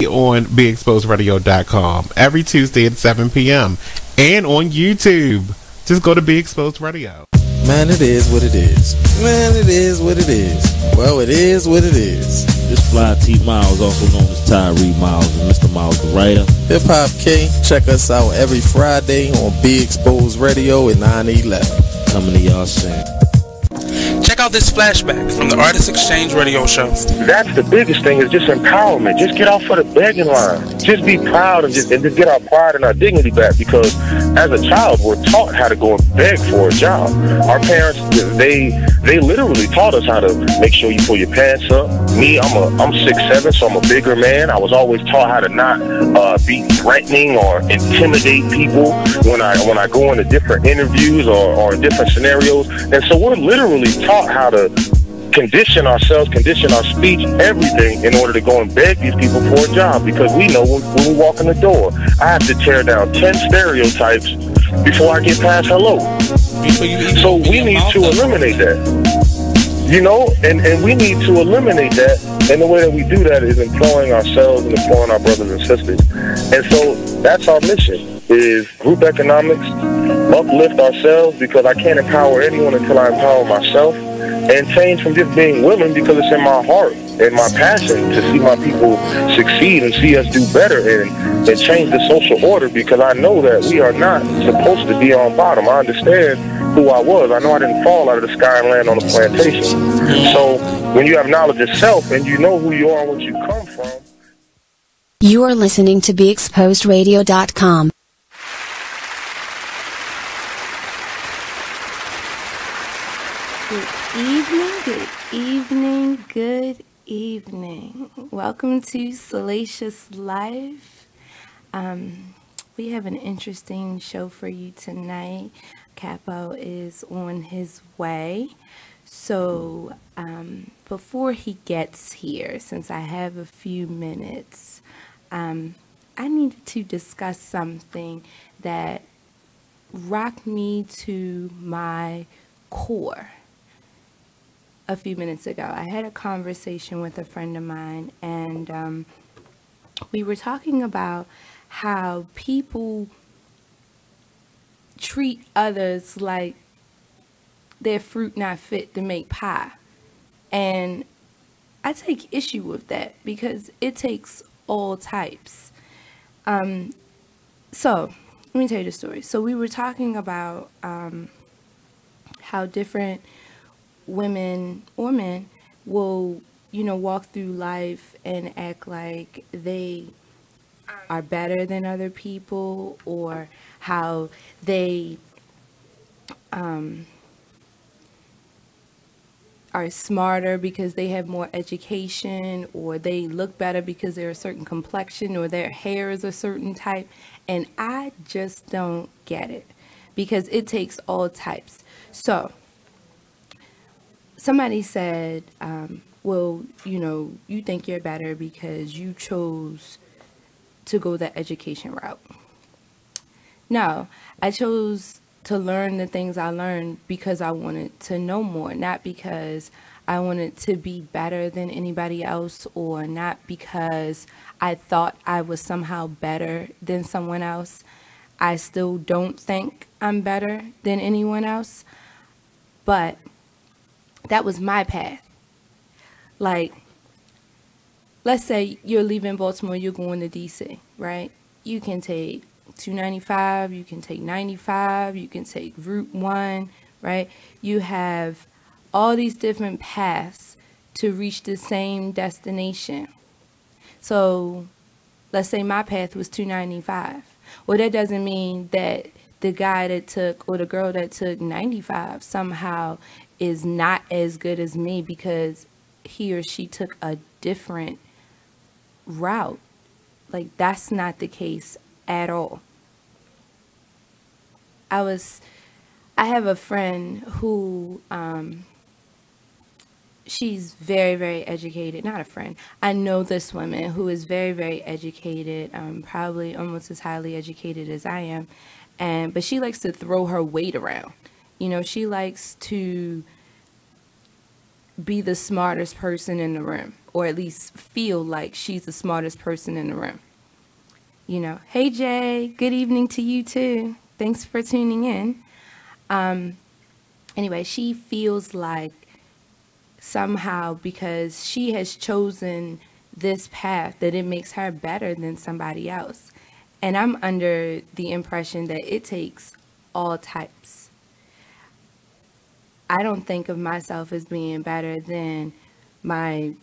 on BeExposedRadio.com every Tuesday at 7 p.m. and on YouTube. Just go to Be Exposed Radio. Man, it is what it is. Man, it is what it is. Well, it is what it is. This fly T Miles, also known as Tyree Miles, and Mr. Miles the writer. Hip Hop K, check us out every Friday on Be Exposed Radio at 9/11. Coming to y'all soon. Check out this flashback from the Artist Exchange radio show. That's the biggest thing, is just empowerment. Just get off of the begging line. Just be proud and just get our pride and our dignity back, because as a child, we're taught how to go and beg for a job. Our parents, they literally taught us how to make sure you pull your pants up. Me, I'm 6'7", so I'm a bigger man. I was always taught how to not be threatening or intimidate people when I go into different interviews or different scenarios. And so we're literally taught how to condition ourselves, condition our speech, everything, in order to go and beg these people for a job, because we know when we walk in the door, I have to tear down 10 stereotypes before I get past hello. So we need to eliminate that. You know, and we need to eliminate that, and the way that we do that is employing ourselves and employing our brothers and sisters. And so that's our mission, is group economics, uplift ourselves, because I can't empower anyone until I empower myself, and change from just being willing, because it's in my heart and my passion to see my people succeed and see us do better and change the social order, because I know that we are not supposed to be on bottom. I understand who I was. I know I didn't fall out of the sky and land on a plantation. So when you have knowledge of self and you know who you are and what you come from. You are listening to BeExposedRadio.com. Good evening. Welcome to Salacious Live. We have an interesting show for you tonight. Capo is on his way. So before he gets here, since I have a few minutes, I need to discuss something that rocked me to my core. A few minutes ago, I had a conversation with a friend of mine, and we were talking about how people treat others like they're fruit not fit to make pie. And I take issue with that, because it takes all types. So let me tell you the story. So we were talking about how different women or men will, walk through life and act like they are better than other people, or how they are smarter because they have more education, or they look better because they're a certain complexion, or their hair is a certain type. And I just don't get it, because it takes all types. So somebody said, well, you think you're better because you chose to go the education route. No, I chose to learn the things I learned because I wanted to know more, not because I wanted to be better than anybody else, or not because I thought I was somehow better than someone else. I still don't think I'm better than anyone else, but that was my path. Like, let's say you're leaving Baltimore, you're going to DC, right? You can take 295, you can take 95, you can take Route 1, right? You have all these different paths to reach the same destination. So let's say my path was 295. Well, that doesn't mean that the guy that took, or the girl that took 95 somehow is not as good as me because he or she took a different route. Like, that's not the case at all. I have a friend who, she's very, very educated. Not a friend. I know this woman who is very, very educated, probably almost as highly educated as I am. But she likes to throw her weight around. She likes to be the smartest person in the room, or at least feel like she's the smartest person in the room. You know, hey Jay, good evening to you too. Thanks for tuning in. Anyway, she feels like somehow because she has chosen this path that it makes her better than somebody else. And I'm under the impression that it takes all types. I don't think of myself as being better than my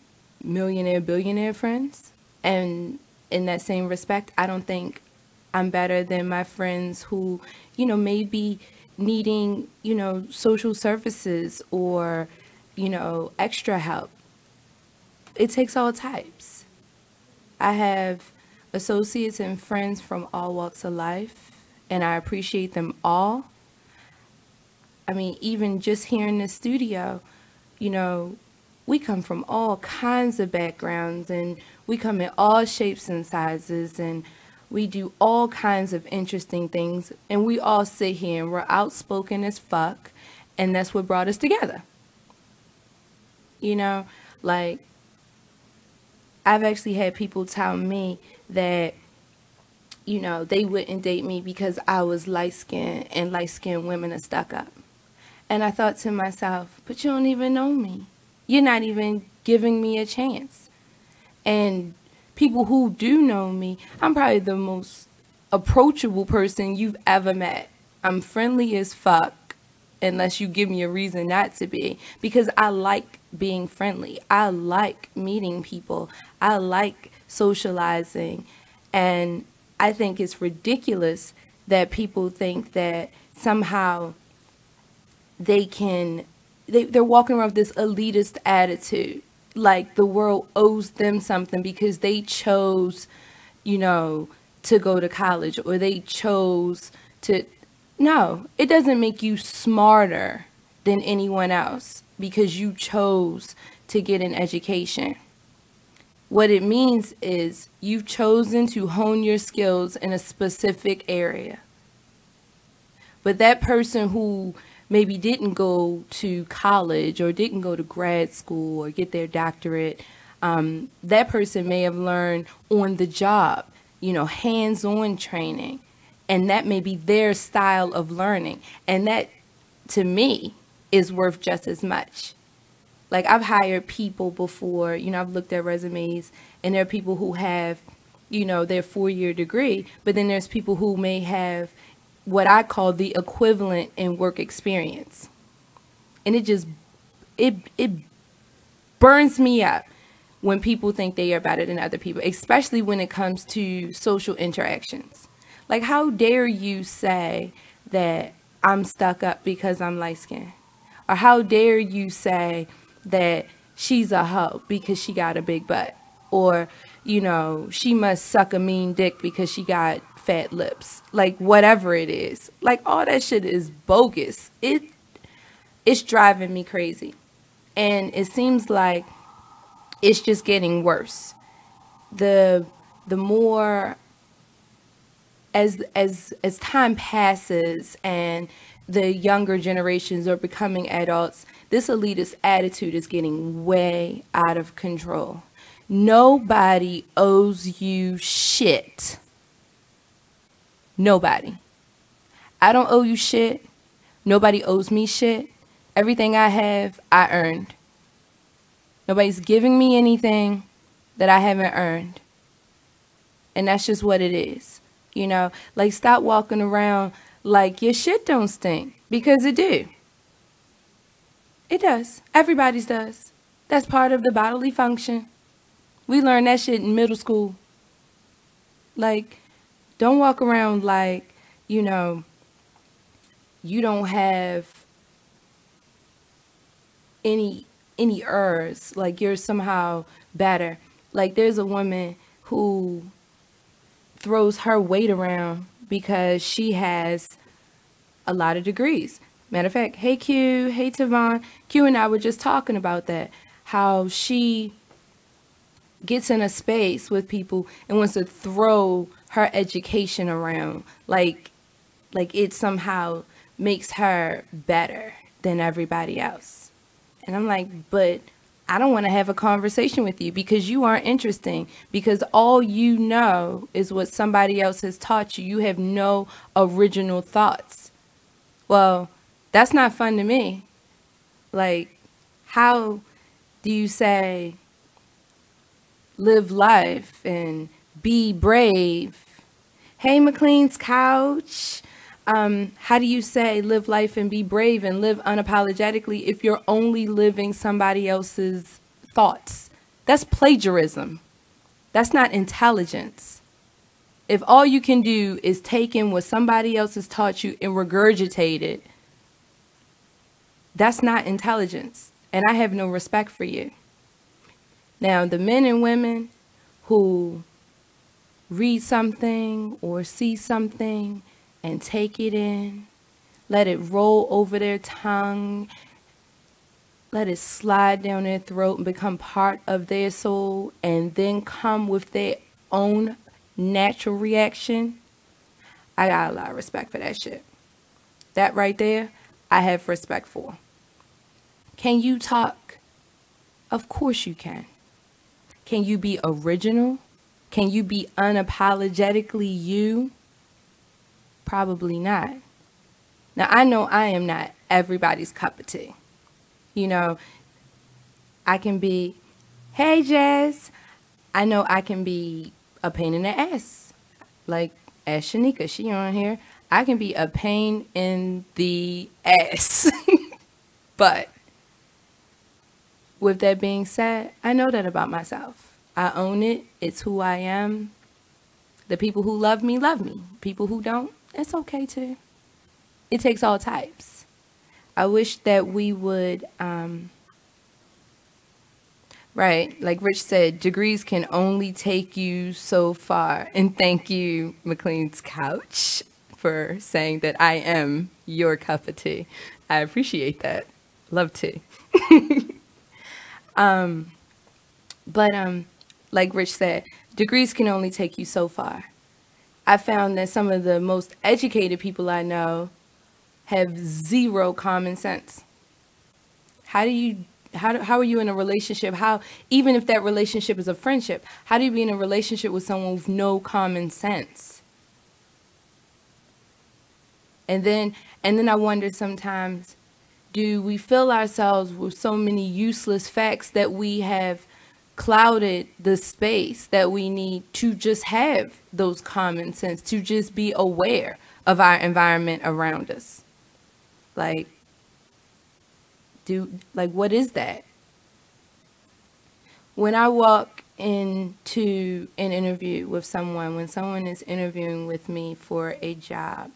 millionaire, billionaire friends. And in that same respect, I don't think I'm better than my friends who, you know, may be needing, you know, social services or, you know, extra help. It takes all types. I have associates and friends from all walks of life, and I appreciate them all. I mean, even just here in the studio, you know, we come from all kinds of backgrounds, and we come in all shapes and sizes, and we do all kinds of interesting things, and we all sit here and we're outspoken as fuck, and that's what brought us together. You know, like, I've actually had people tell me that, you know, they wouldn't date me because I was light-skinned, and light-skinned women are stuck up. And I thought to myself, but you don't even know me. You're not even giving me a chance. And people who do know me, I'm probably the most approachable person you've ever met. I'm friendly as fuck, unless you give me a reason not to be, because I like being friendly. I like meeting people. I like socializing. And I think it's ridiculous that people think that somehow they're walking around with this elitist attitude, like the world owes them something because they chose, you know, to go to college, or they chose to. No, it doesn't make you smarter than anyone else because you chose to get an education. What it means is you've chosen to hone your skills in a specific area. But that person who maybe didn't go to college or didn't go to grad school or get their doctorate, that person may have learned on the job, you know, hands-on training. And that may be their style of learning. And that, to me, is worth just as much. Like, I've hired people before, you know, I've looked at resumes, and there are people who have, you know, their 4-year degree, but then there's people who may have what I call the equivalent in work experience. And it burns me up when people think they are better than other people, especially when it comes to social interactions. Like, how dare you say that I'm stuck up because I'm light-skinned? Or how dare you say that she's a hoe because she got a big butt? Or, you know, she must suck a mean dick because she got fat lips. Like, whatever it is. Like, all that shit is bogus. It's driving me crazy. And it seems like it's just getting worse. The more as time passes and the younger generations are becoming adults, this elitist attitude is getting way out of control. Nobody owes you shit. Nobody. I don't owe you shit. Nobody owes me shit. Everything I have, I earned. Nobody's giving me anything that I haven't earned. And that's just what it is. You know, like, stop walking around like your shit don't stink, because it do. It does. Everybody's does. That's part of the bodily function. We learned that shit in middle school. Like, don't walk around like, you know, you don't have any errors, like you're somehow better. Like, there's a woman who throws her weight around because she has a lot of degrees. Matter of fact, hey Q, hey Tavon. Q and I were just talking about that. How she gets in a space with people and wants to throw her education around. Like it somehow makes her better than everybody else. And I'm like, but I don't want to have a conversation with you because you aren't interesting, because all you know is what somebody else has taught you. You have no original thoughts. Well, that's not fun to me. Like, how do you say live life and be brave? Hey, McLean's couch. How do you say live life and be brave and live unapologetically if you're only living somebody else's thoughts? That's plagiarism. That's not intelligence. If all you can do is take in what somebody else has taught you and regurgitate it, that's not intelligence. And I have no respect for you. Now, the men and women who read something or see something and take it in, let it roll over their tongue, let it slide down their throat and become part of their soul, and then come with their own natural reaction, I got a lot of respect for that shit. That right there, I have respect for. Can you talk? Of course you can. Can you be original? Can you be unapologetically you? Probably not. Now, I know I am not everybody's cup of tea. You know, I can be, hey, Jazz. I know I can be a pain in the ass. Like, as Shanika, she on here. I can be a pain in the ass. But with that being said, I know that about myself. I own it. It's who I am. The people who love me, love me. People who don't, it's okay too. It takes all types. I wish that we would, right, like Rich said, degrees can only take you so far. And thank you, McLean's Couch, for saying that I am your cup of tea. I appreciate that. Love tea. Like Rich said, degrees can only take you so far. I found that some of the most educated people I know have zero common sense. How are you in a relationship? Even if that relationship is a friendship, how do you be in a relationship with someone with no common sense? And then I wonder sometimes, do we fill ourselves with so many useless facts that we have clouded the space that we need to just have those common sense, to just be aware of our environment around us? Like, what is that? When I walk into an interview with someone, when someone is interviewing with me for a job,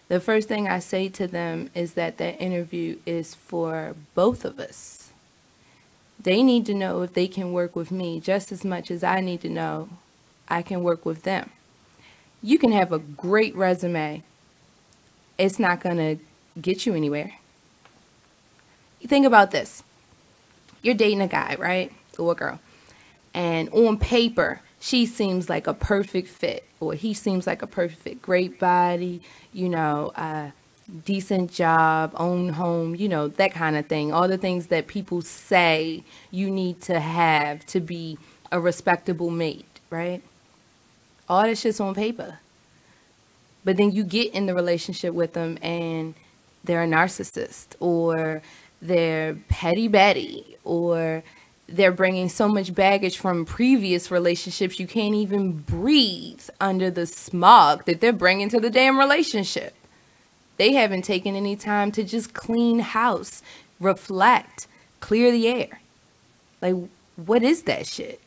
the first thing I say to them is that interview is for both of us. They need to know if they can work with me just as much as I need to know I can work with them. You can have a great resume. It's not going to get you anywhere. You think about this. You're dating a guy, right? Or a girl. And on paper, she seems like a perfect fit, or he seems like a perfect fit. Great body, decent job, own home, that kind of thing. All the things that people say you need to have to be a respectable mate, right? All that shit's on paper. But then you get in the relationship with them and they're a narcissist, or they're petty Betty, or they're bringing so much baggage from previous relationships you can't even breathe under the smog that they're bringing to the damn relationship. They haven't taken any time to just clean house, reflect, clear the air. Like, what is that shit?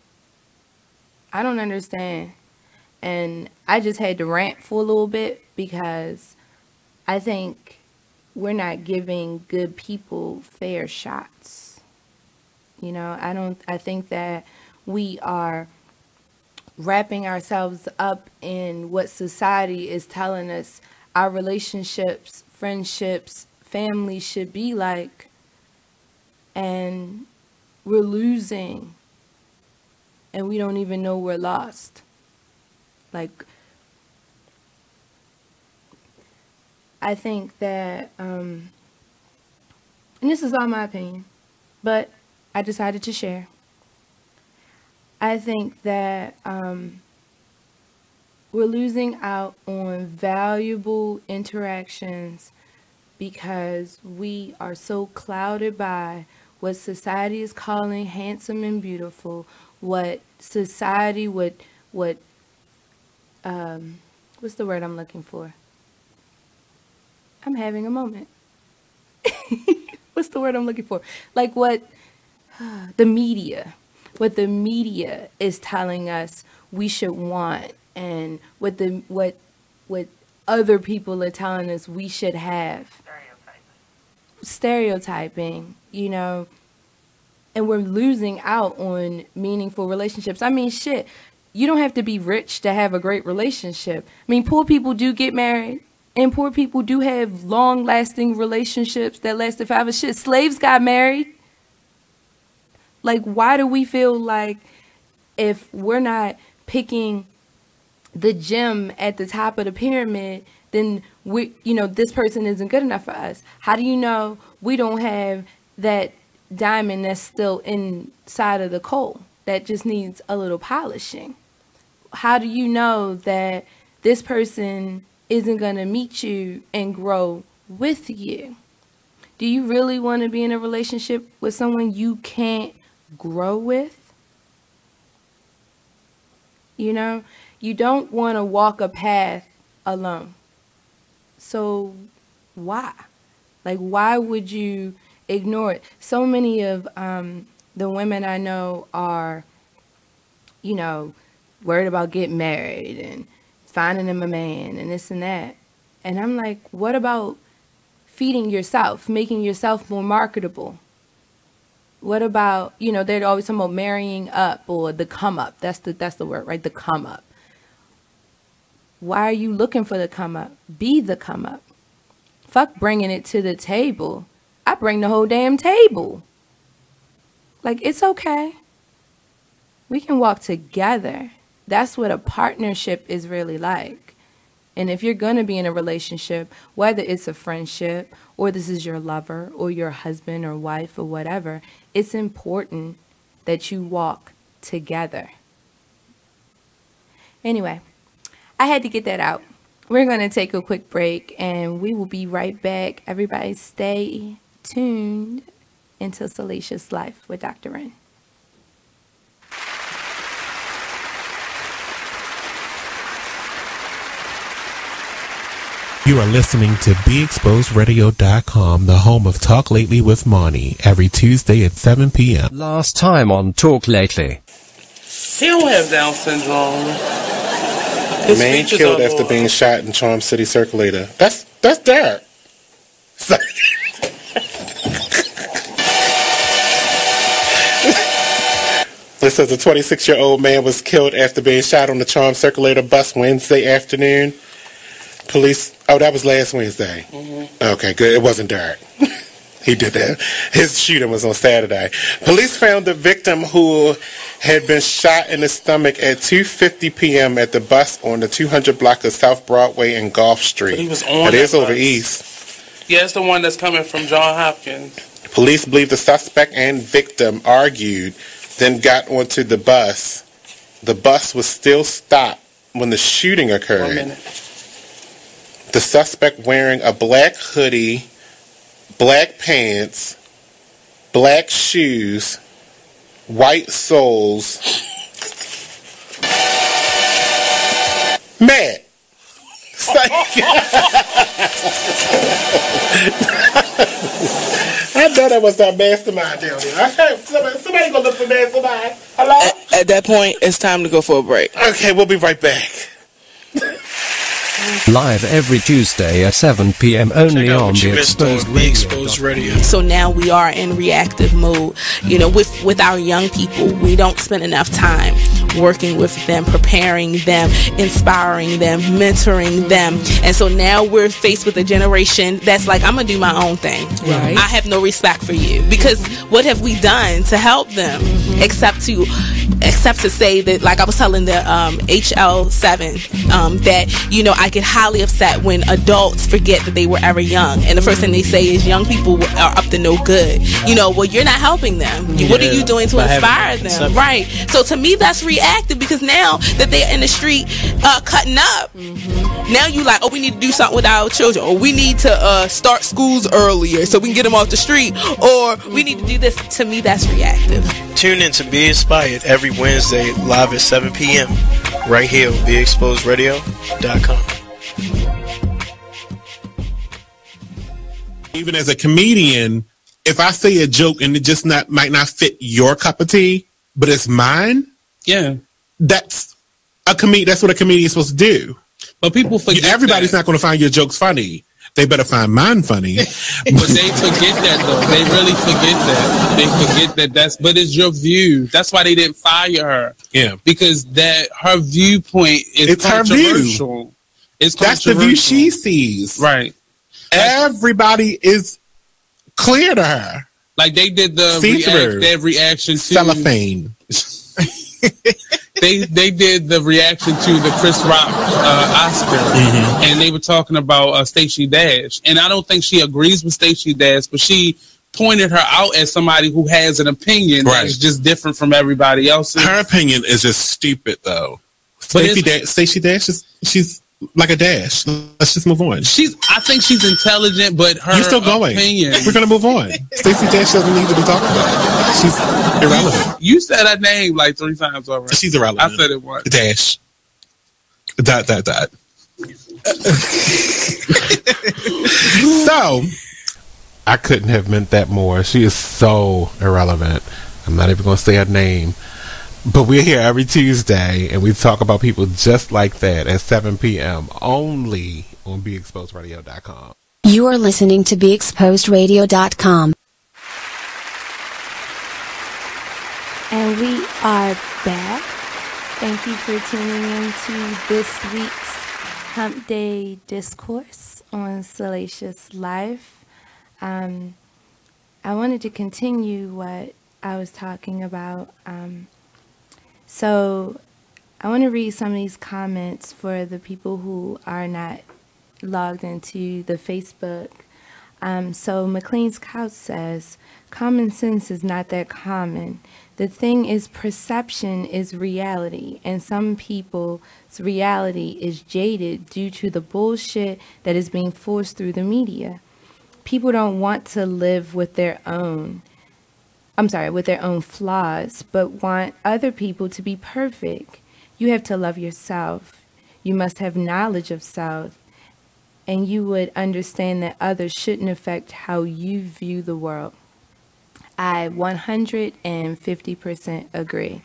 I don't understand. And I just had to rant for a little bit because I think we're not giving good people fair shots. I think that we are wrapping ourselves up in what society is telling us our relationships, friendships, family should be like, and we're losing, and we don't even know we're lost. Like, I think that, and this is all my opinion, but I decided to share. I think that we're losing out on valuable interactions because we are so clouded by what society is calling handsome and beautiful, what society would what's the word I'm looking for? I'm having a moment. What's the word I'm looking for? Like what the media is telling us we should want, and what other people are telling us we should have. Stereotyping, you know, and we're losing out on meaningful relationships. I mean, shit, you don't have to be rich to have a great relationship. I mean, poor people do get married, and poor people do have long-lasting relationships that lasted forever. Shit, slaves got married. Like, why do we feel like if we're not picking the gem at the top of the pyramid, then this person isn't good enough for us? How do you know we don't have that diamond that's still inside of the coal that just needs a little polishing? How do you know that this person isn't going to meet you and grow with you? Do you really want to be in a relationship with someone you can't grow with? You know, you don't want to walk a path alone. So why? Like, why would you ignore it? So many of the women I know are, worried about getting married and finding them a man and this and that. And I'm like, what about feeding yourself, making yourself more marketable? What about, they're always talking about marrying up or the come up. That's the word, right? The come up. Why are you looking for the come up? Be the come up. Fuck bringing it to the table. I bring the whole damn table. Like, it's okay. We can walk together. That's what a partnership is really like. And if you're going to be in a relationship, whether it's a friendship or this is your lover or your husband or wife or whatever, it's important that you walk together. Anyway, I had to get that out. We're going to take a quick break and we will be right back. Everybody stay tuned into Salacious Life with Dr. Wren. You are listening to BeExposedRadio.com, the home of Talk Lately with Monty, every Tuesday at 7 p.m. Last time on Talk Lately. He don't have Down syndrome. Man killed after being shot in Charm City Circulator. That's Derek. This says a 26-year-old man was killed after being shot on the Charm Circulator bus Wednesday afternoon. Police, that was last Wednesday. Mm-hmm. Okay, good. It wasn't Derek. He did that. His shooting was on Saturday. Police found the victim who had been shot in the stomach at 2:50 p.m. at the bus on the 200 block of South Broadway and Gulf Street. He was on It is over bus. east. Yeah, it's the one that's coming from John Hopkins. Police believe the suspect and victim argued, then got onto the bus. The bus was still stopped when the shooting occurred. 1 minute. The suspect wearing a black hoodie, black pants, black shoes, white soles. Matt. I know that was that mastermind down there. Okay, somebody go look for mastermind. Hello? At that point, it's time to go for a break. Okay, we'll be right back. Live every Tuesday at 7 p.m. only on the Exposed Radio. So now we are in reactive mode. With our young people, we don't spend enough time working with them, preparing them, inspiring them, mentoring them. And so now we're faced with a generation that's like, I'm going to do my own thing. Right. I have no respect for you. Because what have we done to help them? except to say that, like I was telling the HL7, that, you know, I get highly upset when adults forget that they were ever young, and the first thing they say is young people are up to no good. You know, well, you're not helping them. What are you doing to inspire them? Right. So to me, that's reactive, because now that they're in the street cutting up, now you like, oh, we need to do something with our children, or we need to start schools earlier so we can get them off the street, or we need to do this. To me, that's reactive. Tune in to Be Inspired every Wednesday live at 7 p.m. right here on BeExposedRadio.com. Even as a comedian, if I say a joke and it just might not fit your cup of tea, but it's mine, that's what a comedian is supposed to do. But people forget everybody's not going to find your jokes funny. They better find mine funny. But they forget that, though. They really forget that. They forget that but it's your view. That's why they didn't fire her. Yeah. Because her viewpoint is controversial. Her view. That's the view she sees. Right. Everybody is clear to her. Like they did their reaction to cellophane. They did the reaction to the Chris Rock Oscar, and they were talking about Stacey Dash, and I don't think she agrees with Stacey Dash, but she pointed her out as somebody who has an opinion that's just different from everybody else's. Her opinion is just stupid, though. Stacey Dash she's like a dash. Let's just move on. I think she's intelligent, but her You're still going. opinion. We're gonna move on. Stacey Dash doesn't need to be talked about. She's irrelevant. You said her name like 3 times already. She's irrelevant. I said it once. Dash. ... So, I couldn't have meant that more. She is so irrelevant. I'm not even gonna say her name. But we're here every Tuesday, and we talk about people just like that at 7 p.m. only on BeExposedRadio.com. You are listening to BeExposedRadio.com. And we are back. Thank you for tuning in to this week's Hump Day Discourse on Salacious Life. I wanted to continue what I was talking about. So I want to read some of these comments for the people who are not logged into the Facebook. So McLean's Couch says, common sense is not that common. The thing is, perception is reality, and some people's reality is jaded due to the bullshit that is being forced through the media. People don't want to live with their own flaws, but want other people to be perfect. You have to love yourself. You must have knowledge of self, and you would understand that others shouldn't affect how you view the world. I 150% agree.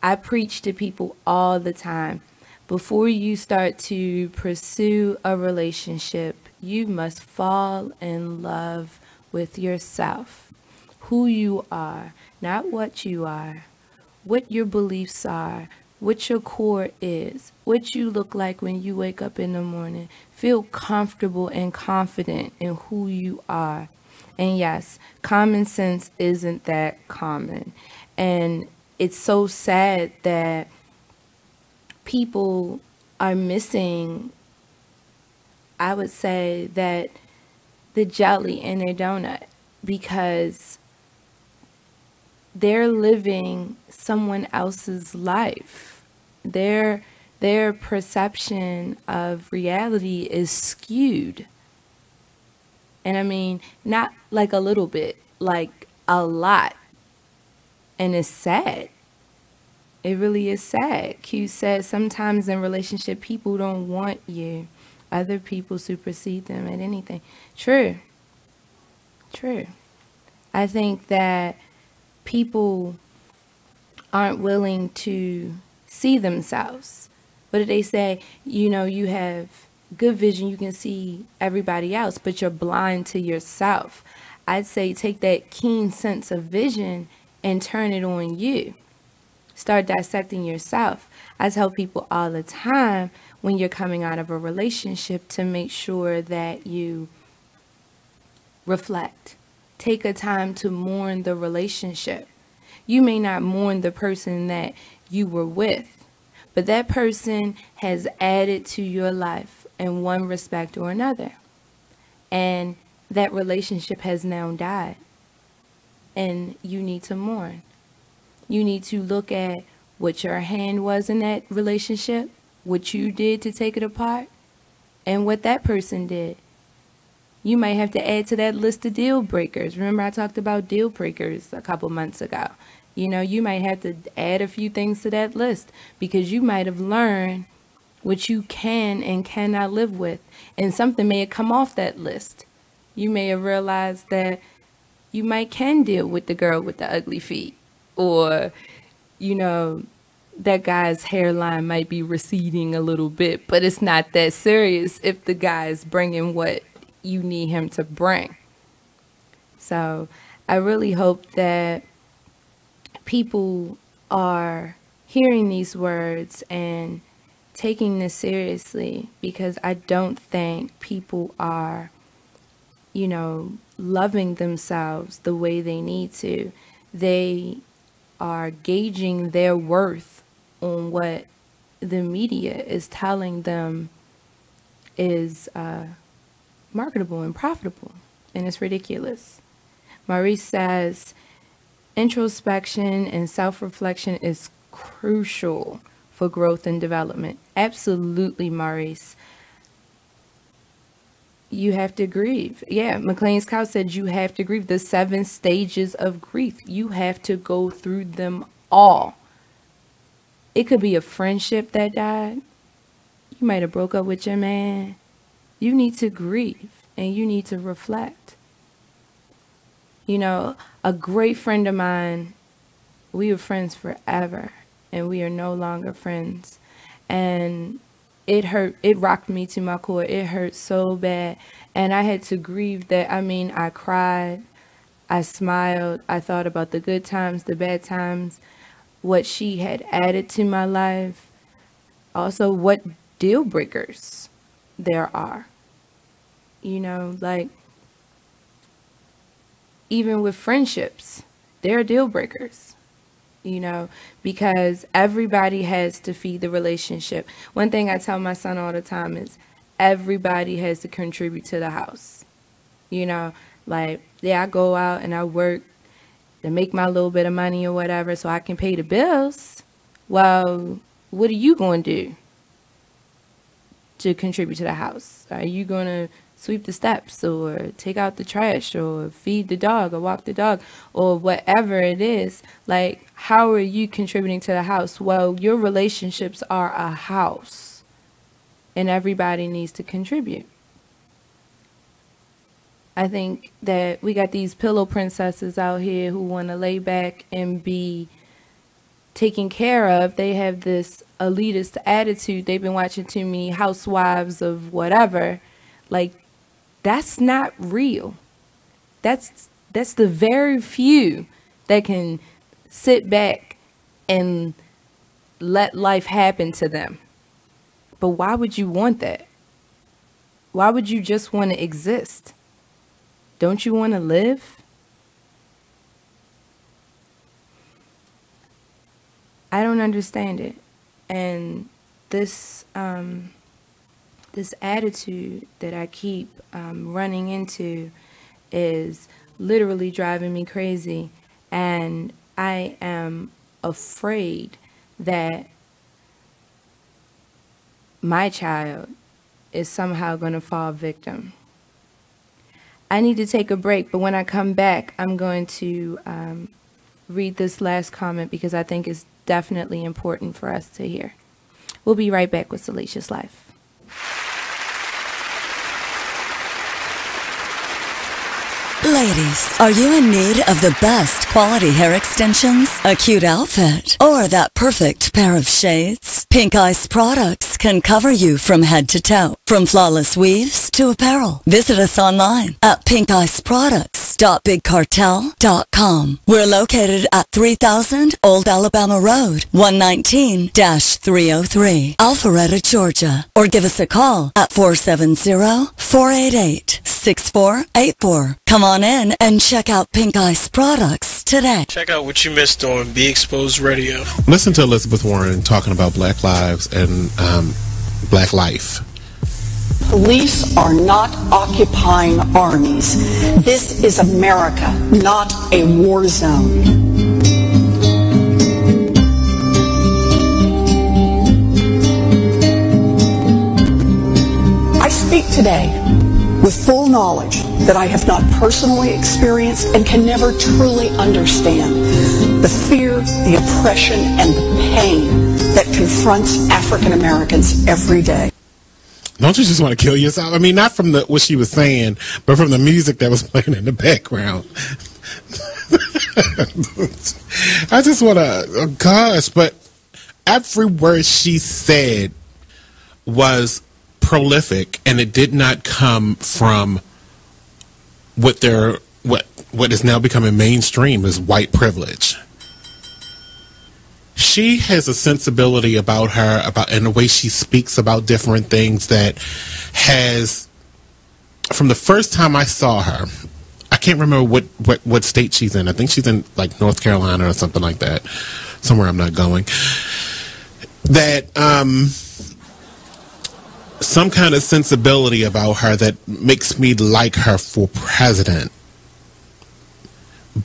I preach to people all the time. Before you start to pursue a relationship, you must fall in love with yourself. Who you are, not what you are, what your beliefs are, what your core is, what you look like when you wake up in the morning. Feel comfortable and confident in who you are. And yes, common sense isn't that common. And it's so sad that people are missing, I would say, that the jelly in their donut, because they're living someone else's life. Their perception of reality is skewed. And I mean, not like a little bit, like a lot. And it's sad. It really is sad. Q says sometimes in relationship, people don't want you. Other people supersede them at anything. True. I think that people aren't willing to see themselves. What do they say? You know, you have good vision, you can see everybody else, but you're blind to yourself. I'd say take that keen sense of vision and turn it on you. Start dissecting yourself. I tell people all the time when you're coming out of a relationship to make sure that you reflect. Take a time to mourn the relationship. You may not mourn the person that you were with, but that person has added to your life in one respect or another. And that relationship has now died. And you need to mourn. You need to look at what your hand was in that relationship, what you did to take it apart, and what that person did. You might have to add to that list of deal breakers. Remember I talked about deal breakers a couple months ago. You know, you might have to add a few things to that list because you might have learned what you can and cannot live with. And something may have come off that list. You may have realized that you might can deal with the girl with the ugly feet. Or, you know, that guy's hairline might be receding a little bit, but it's not that serious if the guy is bringing what you need him to bring. So I really hope that people are hearing these words and taking this seriously, because I don't think people are, you know, loving themselves the way they need to. They are gauging their worth on what the media is telling them is marketable and profitable, and it's ridiculous. Maurice says, introspection and self-reflection is crucial for growth and development. Absolutely, Maurice. You have to grieve. Yeah, McLean's Cow said you have to grieve. The 7 stages of grief. You have to go through them all. It could be a friendship that died. You might have broke up with your man. You need to grieve and you need to reflect. You know, a great friend of mine, we were friends forever and we are no longer friends. And it hurt. It rocked me to my core. It hurt so bad. And I had to grieve that. I mean, I cried. I smiled. I thought about the good times, the bad times, what she had added to my life. Also, what deal breakers there are. You know, like, even with friendships, there are deal breakers. You know, because everybody has to feed the relationship. One thing I tell my son all the time is everybody has to contribute to the house. You know, like, yeah, I go out and I work to make my little bit of money or whatever so I can pay the bills. Well, what are you going to do to contribute to the house? Are you going to sweep the steps or take out the trash or feed the dog or walk the dog or whatever it is? Like, how are you contributing to the house? Well, your relationships are a house and everybody needs to contribute. I think that we got these pillow princesses out here who want to lay back and be taken care of. They have this elitist attitude. They've been watching too many housewives of whatever. Like, that's not real. That's the very few that can sit back and let life happen to them. But why would you want that? Why would you just want to exist? Don't you want to live? I don't understand it. And this this attitude that I keep running into is literally driving me crazy. And I am afraid that my child is somehow going to fall victim. I need to take a break, but when I come back, I'm going to read this last comment because I think it's definitely important for us to hear. We'll be right back with Salacious Life. Ladies, are you in need of the best quality hair extensions, a cute outfit, or that perfect pair of shades? Pink Ice products can cover you from head to toe, from flawless weaves to apparel. Visit us online at pinkiceproducts.bigcartel.com. We're located at 3000 Old Alabama Road, 119-303, Alpharetta, Georgia. Or give us a call at 470-5 488-6484. Come on in and check out Pink Ice products today. Check out what you missed on Be Exposed Radio. Listen to Elizabeth Warren talking about Black lives and Black life. Police are not occupying armies. This is America, not a war zone. I speak today with full knowledge that I have not personally experienced and can never truly understand the fear, the oppression, and the pain that confronts African Americans every day. Don't you just want to kill yourself? I mean, not from what she was saying, but from the music that was playing in the background. I just want to, oh gosh, but every word she said was prolific, and it did not come from what is now becoming mainstream as white privilege. She has a sensibility about her, and the way she speaks about different things that has, from the first time I saw her, I can't remember what state she's in. I think she's in like North Carolina or something like that, somewhere I'm not going. That some kind of sensibility about her that makes me like her for president.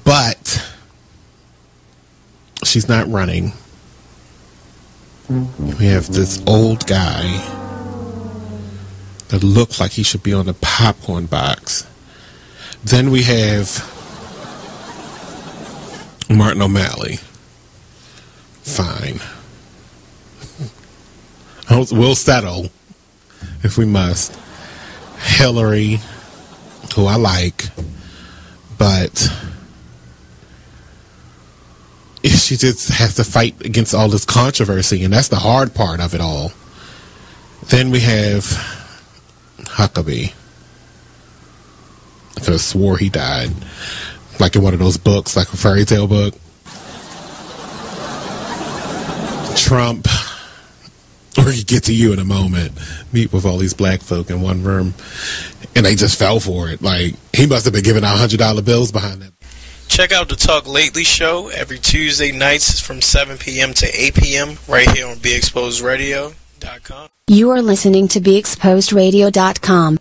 But she's not running. We have this old guy that looks like he should be on the popcorn box. Then we have Martin O'Malley. Fine. We'll settle if we must. Hillary, who I like, but she just has to fight against all this controversy, and that's the hard part of it all. Then we have Huckabee. I could have swore he died, like in one of those books, like a fairy tale book. Trump, or he get to you in a moment, meet with all these black folk in one room, and they just fell for it. Like, he must have been giving out $100 bills behind that. Check out the Talk Lately show every Tuesday nights from 7 p.m. to 8 p.m. right here on BeExposedRadio.com. You are listening to BeExposedRadio.com.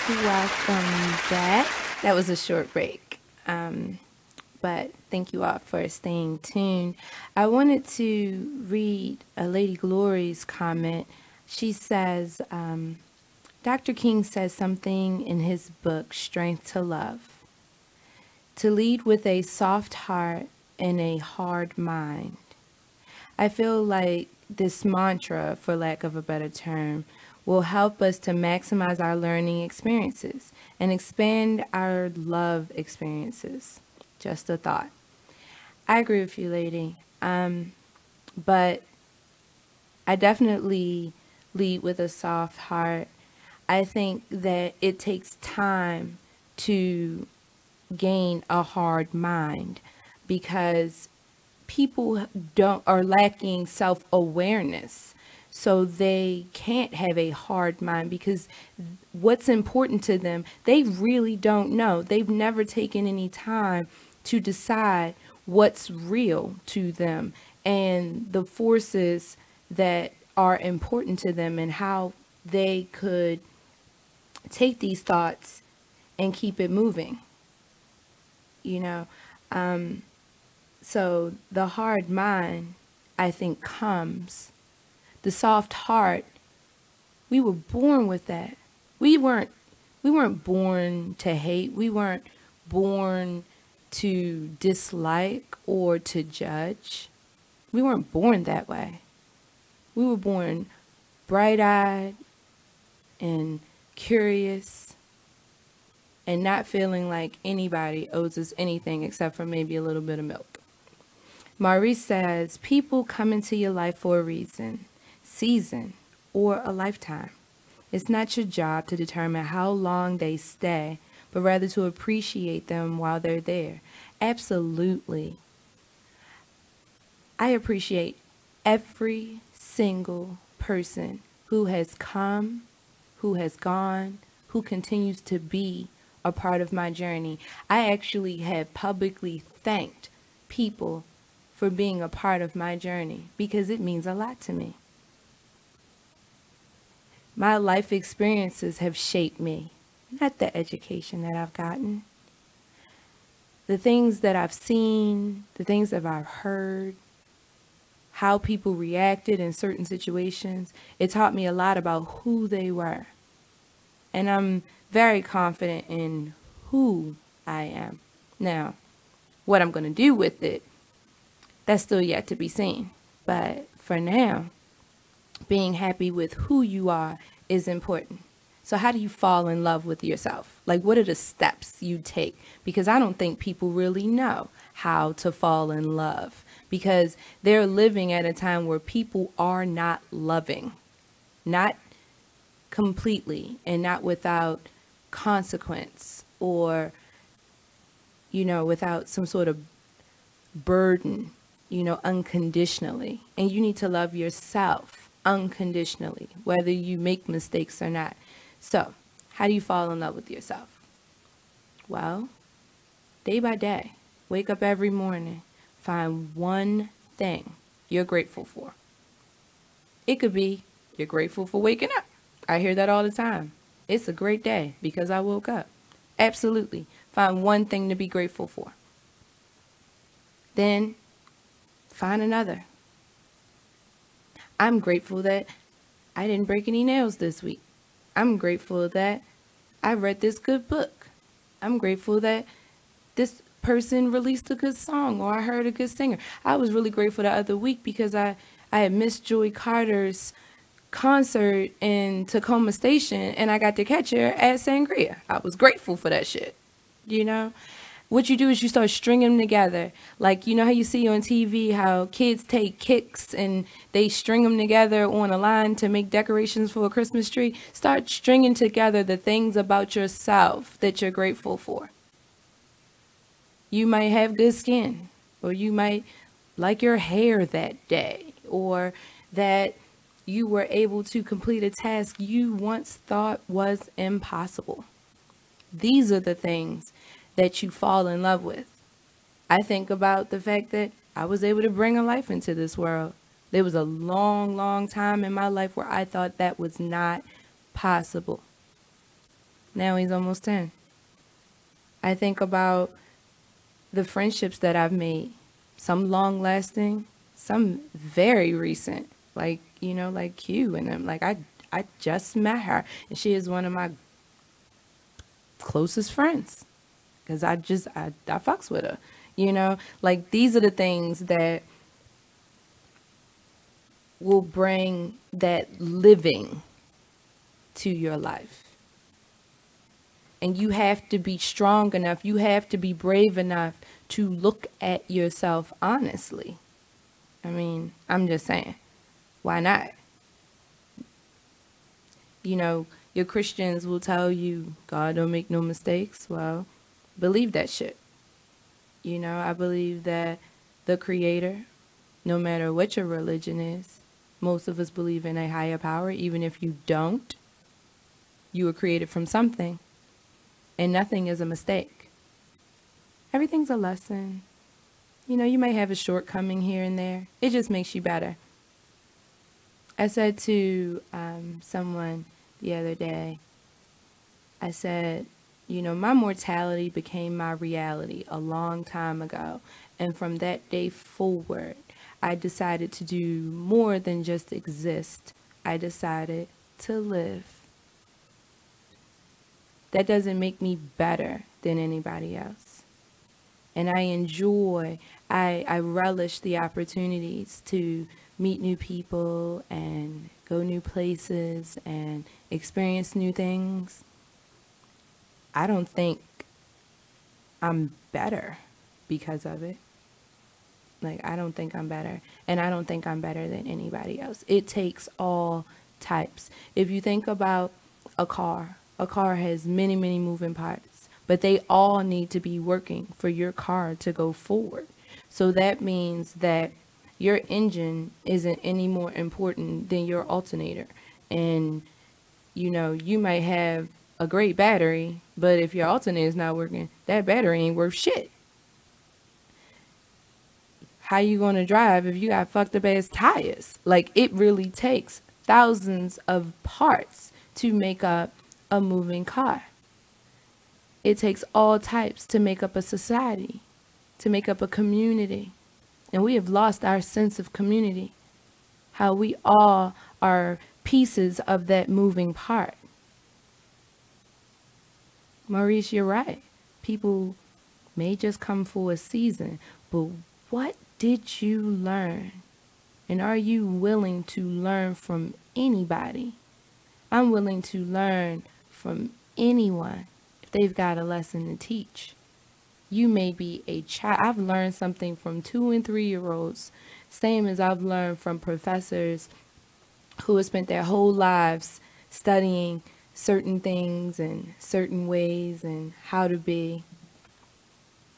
Welcome back. That was a short break. But thank you all for staying tuned. I wanted to read a Lady Glory's comment. She says, Dr. King says something in his book, Strength to Love. To lead with a soft heart and a hard mind. I feel like this mantra, for lack of a better term, will help us to maximize our learning experiences and expand our love experiences. Just a thought. I agree with you, lady. But I definitely lead with a soft heart. I think that it takes time to gain a hard mind because people are lacking self-awareness. So they can't have a hard mind because what's important to them, they really don't know. They've never taken any time to decide what's real to them and the forces that are important to them and how they could take these thoughts and keep it moving. You know, so the hard mind, I think, comes. The soft heart, we were born with that. We weren't born to hate. We weren't born to dislike or to judge. We weren't born that way. We were born bright-eyed and curious and not feeling like anybody owes us anything except for maybe a little bit of milk. Maurice says, people come into your life for a reason, season, or a lifetime. It's not your job to determine how long they stay, but rather to appreciate them while they're there. Absolutely. I appreciate every single person who has come, who has gone, who continues to be a part of my journey. I actually have publicly thanked people for being a part of my journey because it means a lot to me. My life experiences have shaped me, not the education that I've gotten. The things that I've seen, the things that I've heard, how people reacted in certain situations, it taught me a lot about who they were. And I'm very confident in who I am. Now, what I'm going to do with it, that's still yet to be seen. But for now, being happy with who you are is important. So how do you fall in love with yourself? Like, what are the steps you take? Because I don't think people really know how to fall in love, because they're living at a time where people are not loving, not completely and not without consequence or, without some sort of burden, unconditionally. And you need to love yourself unconditionally, whether you make mistakes or not. So, how do you fall in love with yourself? Well, day by day, wake up every morning, find one thing you're grateful for. It could be you're grateful for waking up. I hear that all the time. It's a great day because I woke up. Absolutely. Find one thing to be grateful for. Then find another. I'm grateful that I didn't break any nails this week. I'm grateful that I read this good book. I'm grateful that this person released a good song or I heard a good singer. I was really grateful the other week because I had missed Joy Carter's concert in Tacoma Station and I got to catch her at Sangria. I was grateful for that shit. What you do is you start stringing them together. Like, how you see on TV how kids take kicks and they string them together on a line to make decorations for a Christmas tree. Start stringing together the things about yourself that you're grateful for. You might have good skin, or you might like your hair that day, or that you were able to complete a task you once thought was impossible. These are the things that you fall in love with. I think about the fact that I was able to bring a life into this world. There was a long, long time in my life where I thought that was not possible. Now he's almost 10. I think about the friendships that I've made, some long lasting, some very recent, like Q and them. Like I just met her and she is one of my closest friends. Because I fucks with her, like these are the things that will bring that living to your life. And you have to be strong enough, you have to be brave enough to look at yourself honestly. I mean, I'm just saying, why not? Your Christians will tell you God don't make no mistakes. Well, believe that shit. I believe that the Creator, no matter what your religion is, most of us believe in a higher power. Even if you don't, you were created from something, and nothing is a mistake. Everything's a lesson. You might have a shortcoming here and there. It just makes you better. I said to someone the other day, I said, my mortality became my reality a long time ago. And from that day forward, I decided to do more than just exist. I decided to live. That doesn't make me better than anybody else. And I relish the opportunities to meet new people and go new places and experience new things. I don't think I'm better because of it. Like, I don't think I'm better. And I don't think I'm better than anybody else. It takes all types. If you think about a car has many, many moving parts. But they all need to be working for your car to go forward. So that means that Your engine isn't any more important than your alternator. And, you know, you might have a great battery, but if your alternator is not working, that battery ain't worth shit. How you gonna drive if you got fucked up ass tires? Like, it really takes thousands of parts to make up a moving car. It takes all types to make up a society, to make up a community. And we have lost our sense of community. How we all are pieces of that moving part. Maurice, you're right. People may just come for a season, but what did you learn? And are you willing to learn from anybody? I'm willing to learn from anyone if they've got a lesson to teach. You may be a child. I've learned something from 2 and 3-year-olds, same as I've learned from professors who have spent their whole lives studying certain things and certain ways and how to be.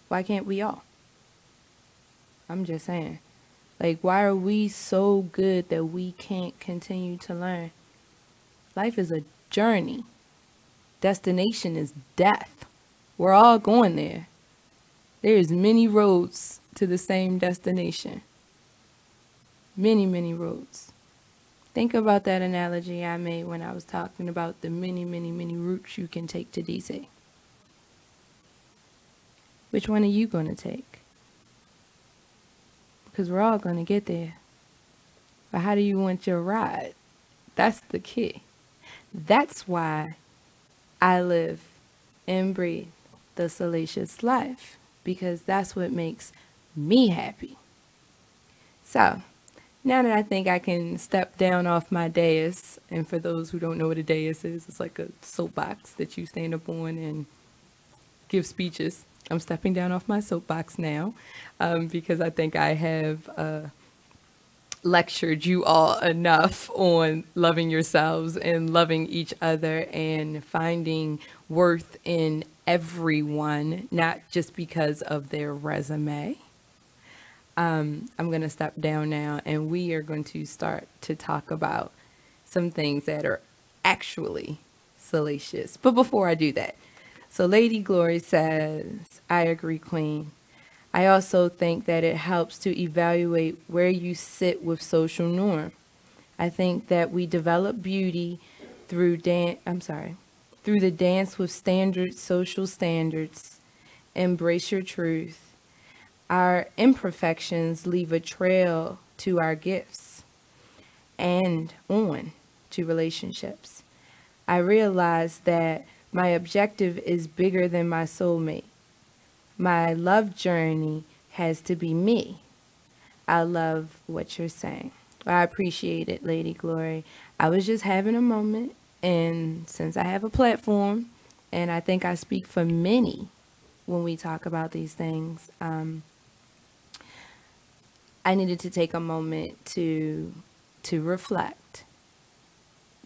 Why can't we all? I'm just saying. Like, why are we so good that we can't continue to learn? Life is a journey. Destination is death. We're all going there. There's many roads to the same destination. Many, many roads. Think about that analogy I made when I was talking about the many, many, many routes you can take to DC. Which one are you going to take? Because we're all going to get there. But how do you want your ride? That's the key. That's why I live and breathe the salacious life. Because that's what makes me happy. So, now that I think I can step down off my dais, and for those who don't know what a dais is, it's like a soapbox that you stand up on and give speeches. I'm stepping down off my soapbox now because I think I have lectured you all enough on loving yourselves and loving each other and finding worth in everyone, not just because of their resume. I'm going to step down now, and we are going to start to talk about some things that are actually salacious. But before I do that, so Lady Glory says, I agree, Queen. I also think that it helps to evaluate where you sit with social norm. I think that we develop beauty through through the dance with standards, social standards. Embrace your truth. Our imperfections leave a trail to our gifts and on to relationships. I realize that my objective is bigger than my soulmate. My love journey has to be me. I love what you're saying. I appreciate it, Lady Glory. I was just having a moment, and since I have a platform, and I think I speak for many when we talk about these things, I needed to take a moment to reflect,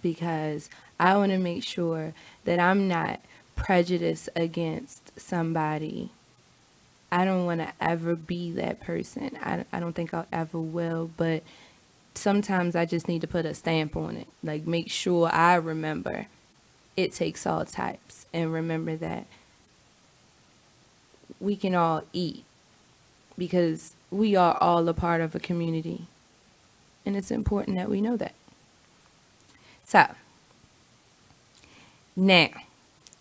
because I want to make sure that I'm not prejudiced against somebody. I don't want to ever be that person. I don't think I'll ever will, but sometimes I just need to put a stamp on it. Like, make sure I remember it takes all types, and remember that we can all eat because we are all a part of a community, and it's important that we know that. So, now,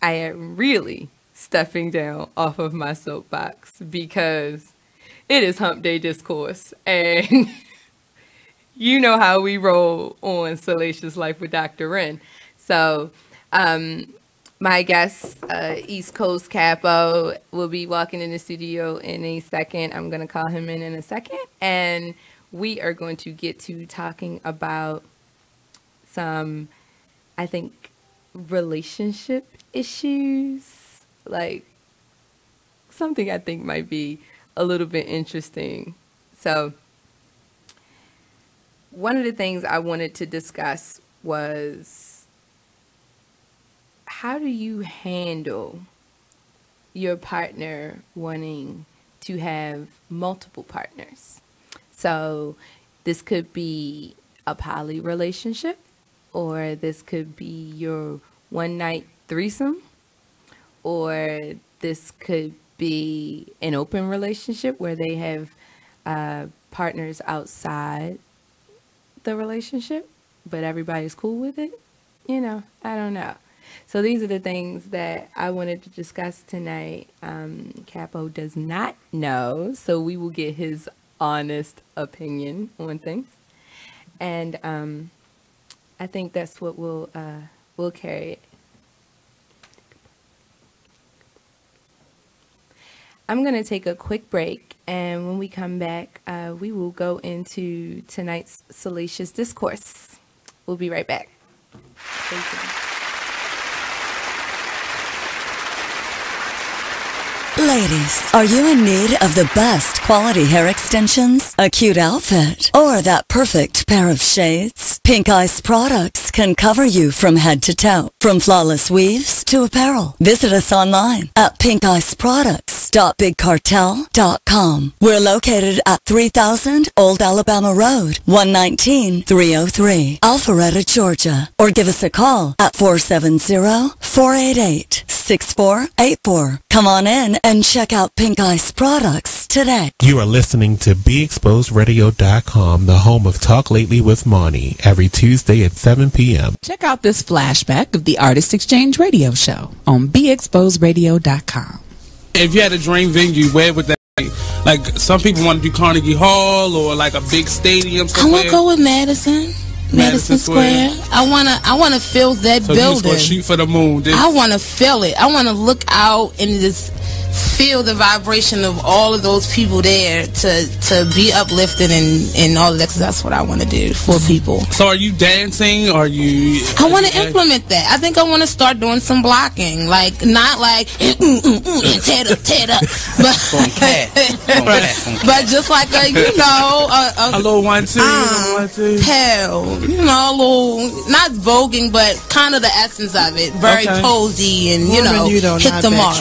I am really stepping down off of my soapbox because it is Hump Day Discourse, and you know how we roll on Salacious Life with Dr. Wren. So, my guest, East Coast Capo, will be walking in the studio in a second. I'm going to call him in a second, and we are going to get to talking about some, I think, relationship issues, like something I think might be a little bit interesting. So one of the things I wanted to discuss was, how do you handle your partner wanting to have multiple partners? So this could be a poly relationship, or this could be your one-night threesome, or this could be an open relationship where they have partners outside the relationship, but everybody's cool with it. You know, I don't know. So these are the things that I wanted to discuss tonight. Capo does not know, so we will get his honest opinion on things. And I think that's what we'll carry it. I'm going to take a quick break, and when we come back, we will go into tonight's Salacious Discourse. We'll be right back. Stay tuned. Ladies, are you in need of the best quality hair extensions, a cute outfit, or that perfect pair of shades? Pink Ice Products can cover you from head to toe, from flawless weaves to apparel. Visit us online at pinkiceproducts.bigcartel.com. We're located at 3000 Old Alabama Road, 119-303, Alpharetta, Georgia. Or give us a call at 470-488-6484. Come on in and check out Pink Ice Products today. You are listening to BeExposedRadio.com, the home of Talk Lately with Monty, every Tuesday at 7 p.m. Check out this flashback of the Artist Exchange Radio Show on BeExposedRadio.com. If you had a dream venue, where would that be? Like, some people want to do Carnegie Hall or like a big stadium somewhere. I want to go with Madison Square. I wanna feel that so building. So you just shoot for the moon. I want to feel it. I want to look out and just feel the vibration of all of those people there to be uplifted and all of that, because that's what I want to do for people. So are you dancing? Or I want to implement that. I think I want to start doing some blocking, like not like tear it up, but just like a little 1-2, pal, a little not voguing, but kind of the essence of it, very posy and hit the mark.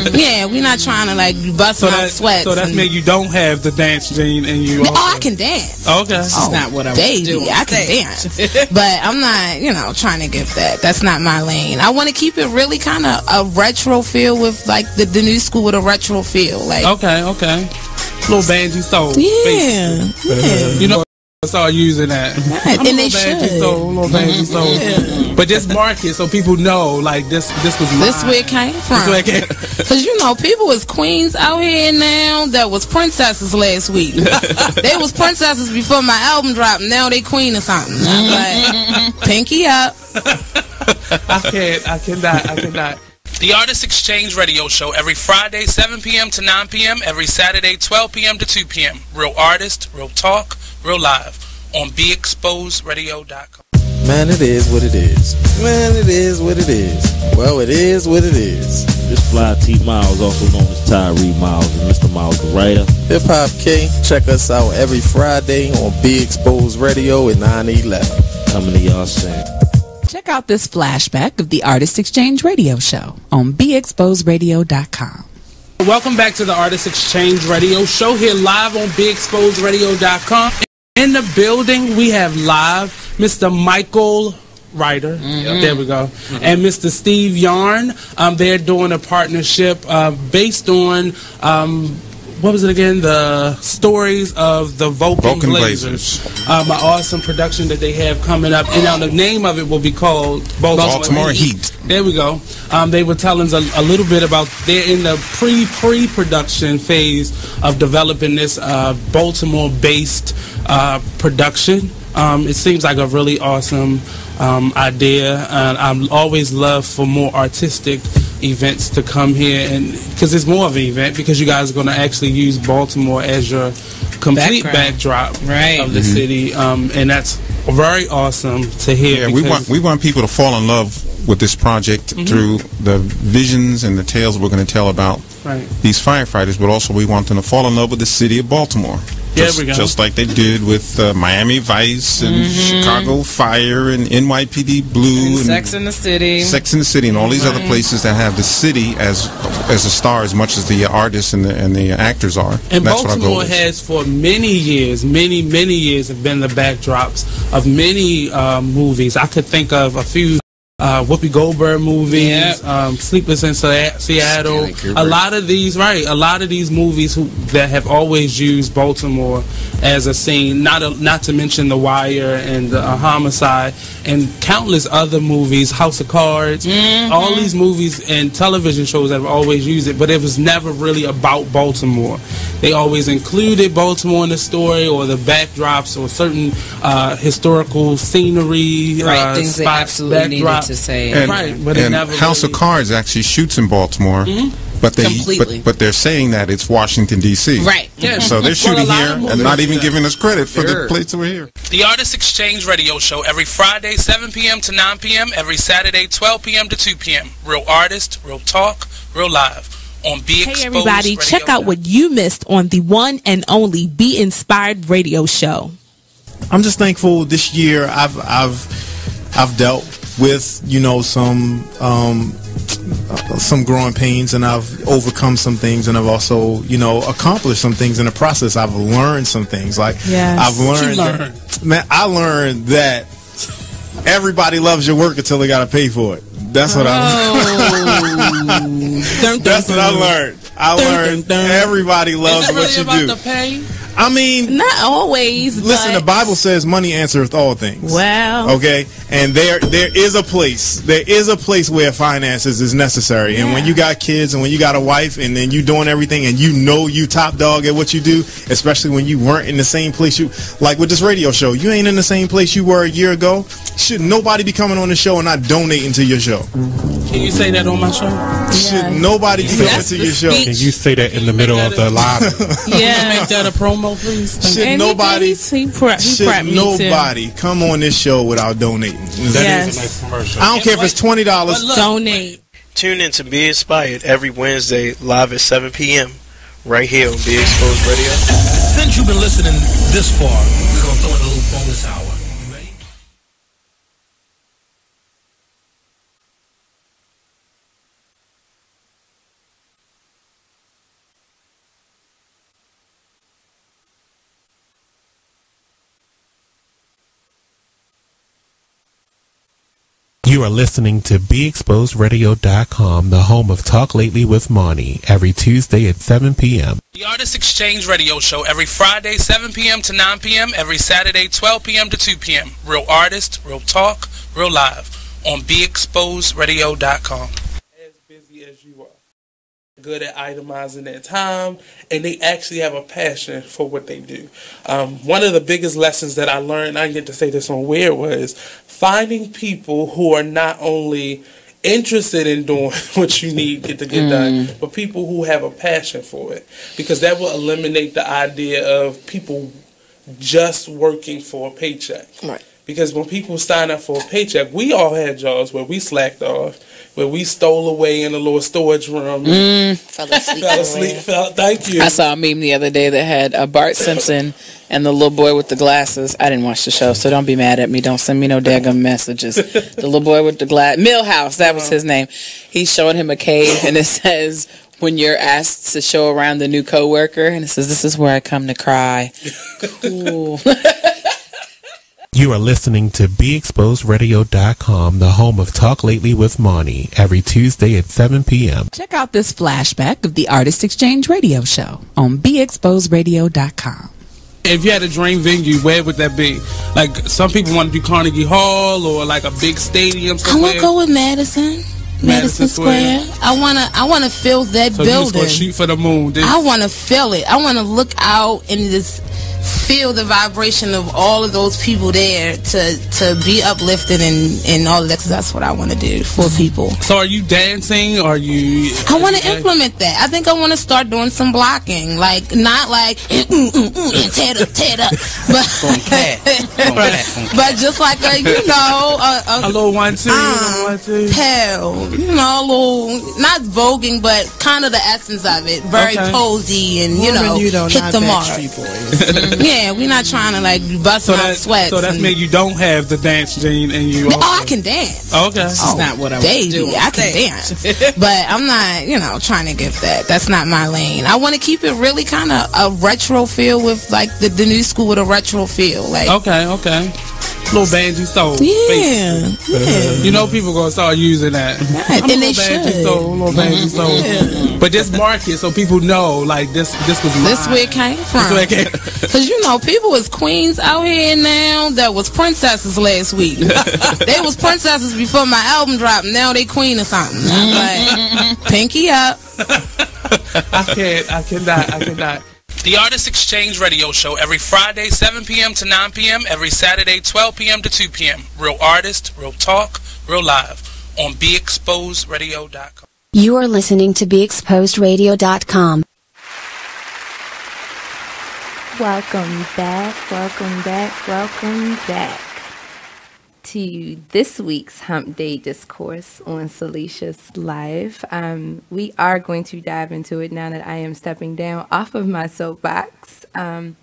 Yeah, we're not trying to like bust out sweats. So that's mean you don't have the dance gene in you. I can dance. Okay, that's not what I want to do. I can dance, but I'm not, trying to give that. That's not my lane. I want to keep it really kind of a retro feel with like the new school with a retro feel. Like okay, little Banji soul. Yeah. I started using that. Right. And they should. Little Banji soul. Yeah. But just mark it so people know, like, this was mine. This where it came from. Because, people was queens out here now that was princesses last week. They was princesses before my album dropped. Now they queen or something. I'm like, pinky up. I cannot. The Artist Exchange Radio Show every Friday, 7 p.m. to 9 p.m. Every Saturday, 12 p.m. to 2 p.m. Real artist, real talk, real live on BeExposedRadio.com. Man, it is what it is. Man, it is what it is. Well, it is what it is. This fly T Miles, also known as Tyree Miles, and Mr. Miles the writer. Hip Hop K. Check us out every Friday on Be Exposed Radio at 9/11. Coming to y'all soon. Check out this flashback of the Artist Exchange Radio Show on BeExposedRadio.com. Welcome back to the Artist Exchange Radio Show, here live on BeExposedRadio.com. In the building, we have live Mr. Michael Ryder. There we go. And Mr. Steve Yarn. They're doing a partnership based on what was it again? The stories of the Vulcan Blazers. An awesome production that they have coming up. And now the name of it will be called Baltimore Heat. There we go. They were telling us a little bit about, they're in the pre-production phase of developing this Baltimore-based production. It seems like a really awesome idea. I always love for more artistic events to come here, and because it's more of an event, because you guys are going to actually use Baltimore as your complete backdrop of the city, and that's very awesome to hear. Yeah, we want people to fall in love with this project through the visions and the tales we're going to tell about these firefighters, but also we want them to fall in love with the city of Baltimore. Just like they did with Miami Vice and Chicago Fire and NYPD Blue and Sex in the City. Sex in the City and all these other places that have the city as a star as much as the artists and the actors are. And that's Baltimore what I go with. has for many years have been the backdrops of many movies. I could think of a few Whoopi Goldberg movies, Sleepless in Seattle. A lot of these movies that have always used Baltimore as a scene. Not to mention The Wire and Homicide and countless other movies, House of Cards. All these movies and television shows that have always used it, but it was never really about Baltimore. They always included Baltimore in the story or the backdrops or certain historical scenery, things they absolutely needed to say. And House of Cards actually shoots in Baltimore, but they're saying that it's Washington D.C. Right. Yeah. So they're shooting here and not even giving us credit for the place over here. The Artist Exchange Radio Show every Friday 7 p.m. to 9 p.m. every Saturday 12 p.m. to 2 p.m. Real artist, real talk, real live. On Be Exposed. Hey everybody, check out what you missed on the one and only Be Inspired Radio Show. I'm just thankful this year I've dealt with some growing pains, and I've overcome some things, and I've also accomplished some things in the process. I've learned some things. I learned that everybody loves your work until they got to pay for it. That's what That's what I learned. I learned everybody loves what you do. I mean, not always. Listen, the Bible says money answereth all things. Well, okay, and there is a place. There is a place where finances is necessary. And when you got kids and when you got a wife and then you doing everything and you top dog at what you do, especially when you weren't in the same place like with this radio show, you ain't in the same place you were a year ago. Should nobody be coming on the show and not donating to your show? Can you say that on my show? Should nobody be coming to your show? Can you say that in the middle of the live? Make that a promo, please. Should nobody come on this show without donating? That is a nice commercial. I don't care if it's $20. Donate. Tune in to Be Inspired every Wednesday live at 7 p.m. right here on Be Exposed Radio. Since you've been listening this far, we're going to throw in a little bonus hour. You ready? You are listening to BeExposedRadio.com, the home of Talk Lately with Monty, every Tuesday at 7 p.m. The Artist Exchange Radio Show every Friday 7 p.m. to 9 p.m. every Saturday 12 p.m. to 2 p.m. Real artist, real talk, real live. On BeExposedRadio.com. As busy as you are. Good at itemizing their time, and they actually have a passion for what they do. One of the biggest lessons that I learned, I get to say this on Weird, was finding people who are not only interested in doing what you need to get done, but people who have a passion for it, because that will eliminate the idea of people just working for a paycheck. Right. Because when people sign up for a paycheck, we all had jobs where we slacked off, where we stole away in a little storage room. Fell asleep. Thank you. I saw a meme the other day that had Bart Simpson and the little boy with the glasses. I didn't watch the show, so don't be mad at me. Don't send me no daggum messages. The little boy with the glass, Millhouse, that was his name. He's showing him a cave, and it says, when you're asked to show around the new coworker, and it says, this is where I come to cry. Cool. You are listening to BeExposedRadio.com, the home of Talk Lately with Monty, every Tuesday at 7 p.m. Check out this flashback of the Artist Exchange Radio Show on BeExposedRadio.com. If you had a dream venue, where would that be? Like, some people want to do Carnegie Hall or like a big stadium somewhere. I want to go with Madison Square. I want to feel that so building. You just want to shoot for the moon. I want to feel it. I want to look out and just feel the vibration of all of those people there to be uplifted and all of that, because that's what I want to do for people. So are you dancing? Or are you? I want to implement that. I think I want to start doing some blocking, like not like tear it up, but just like a a little 1 2, pal, a little not voguing, but kind of the essence of it, very posy and you don't hit the mark. Yeah, we're not trying to like bust out sweats. So that's mean you don't have the dance gene and you. I can dance. Okay, that's not what I was doing. I can dance, but I'm not, trying to get that. That's not my lane. I want to keep it really kind of a retro feel with like the new school with a retro feel. Like okay. Little banjo soul. Yeah. People gonna start using that. Right. And they should. Little banjo soul. Yeah. But just mark it so people know, like this was mine. This where it came from. Because people was queens out here now that was princesses last week. They was princesses before my album dropped. Now they queen or something. Like, pinky up. I cannot. The Artist Exchange Radio Show every Friday, 7 p.m. to 9 p.m. Every Saturday, 12 p.m. to 2 p.m. Real artist, real talk, real live on BeExposedRadio.com. You are listening to BeExposedRadio.com. Welcome back to this week's Hump Day Discourse on Salacious Live. We are going to dive into it now that I am stepping down off of my soapbox. The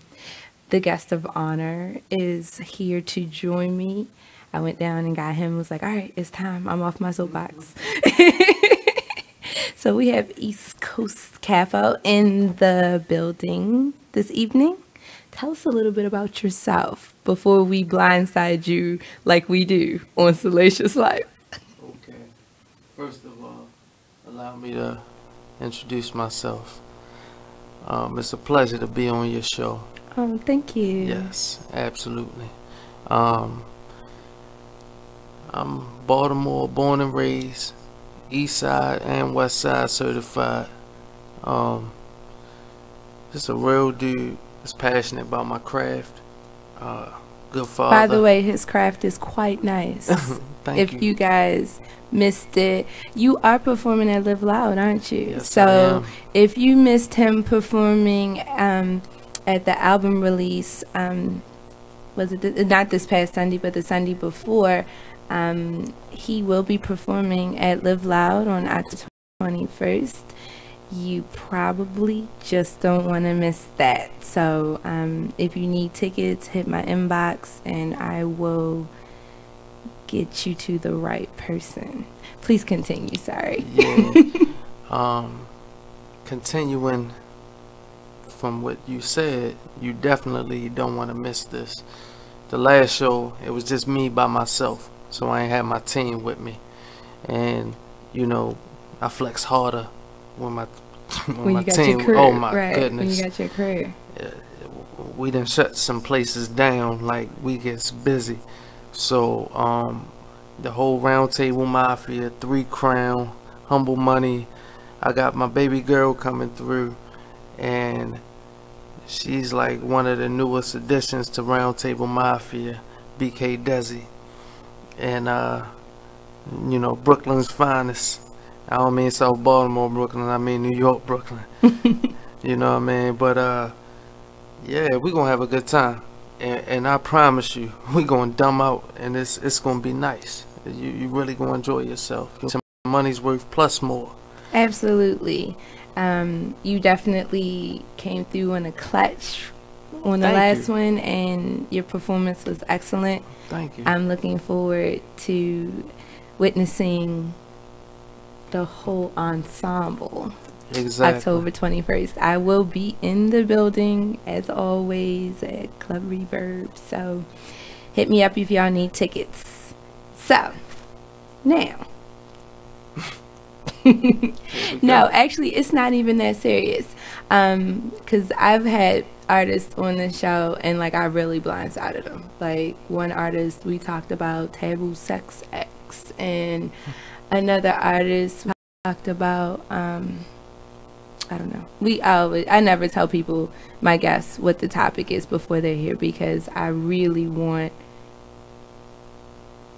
guest of honor is here to join me. I went down and got him, was like, all right, it's time. I'm off my soapbox. So we have East Coast Capo in the building this evening. Tell us a little bit about yourself before we blindside you like we do on Salacious Life. Okay. First of all, allow me to introduce myself. It's a pleasure to be on your show. Oh, thank you. Yes, absolutely. I'm Baltimore born and raised, East Side and West Side certified. Just a real dude. Is passionate about my craft. Good father. By the way, his craft is quite nice. Thank you guys missed it, you are performing at Live Loud, aren't you? Yes, so if you missed him performing at the album release, was it not this past Sunday, but the Sunday before, he will be performing at Live Loud on October 21st. You probably just don't want to miss that. So if you need tickets, hit my inbox and I will get you to the right person. Please continue. Sorry. Yeah. Continuing from what you said, you definitely don't want to miss this. The last show, it was just me by myself, so I ain't had my team with me. And you know, I flex harder when my team. Oh my goodness! When you got your career, we done shut some places down. Like we gets busy, so the whole Round Table Mafia, 3 Crown, Humble Money. I got my baby girl coming through, and she's like one of the newest additions to Round Table Mafia, BK Desi, and you know, Brooklyn's finest. I don't mean South Baltimore, Brooklyn. I mean New York, Brooklyn. You know what I mean? But yeah, we gonna have a good time, and I promise you, we gonna dumb out, and it's gonna be nice. You really gonna enjoy yourself. Your money's worth plus more. Absolutely. You definitely came through in a clutch on the last one, and your performance was excellent. Thank you. I'm looking forward to witnessing the whole ensemble. Exactly. October 21st. I will be in the building as always at Club Reverb, so hit me up if y'all need tickets. So now no, actually it's not even that serious, because I've had artists on the show and like I really blindsided them. Like one artist, we talked about Taboo Sex X, and another artist talked about I don't know. I never tell people, my guests, what the topic is before they're here because I really want.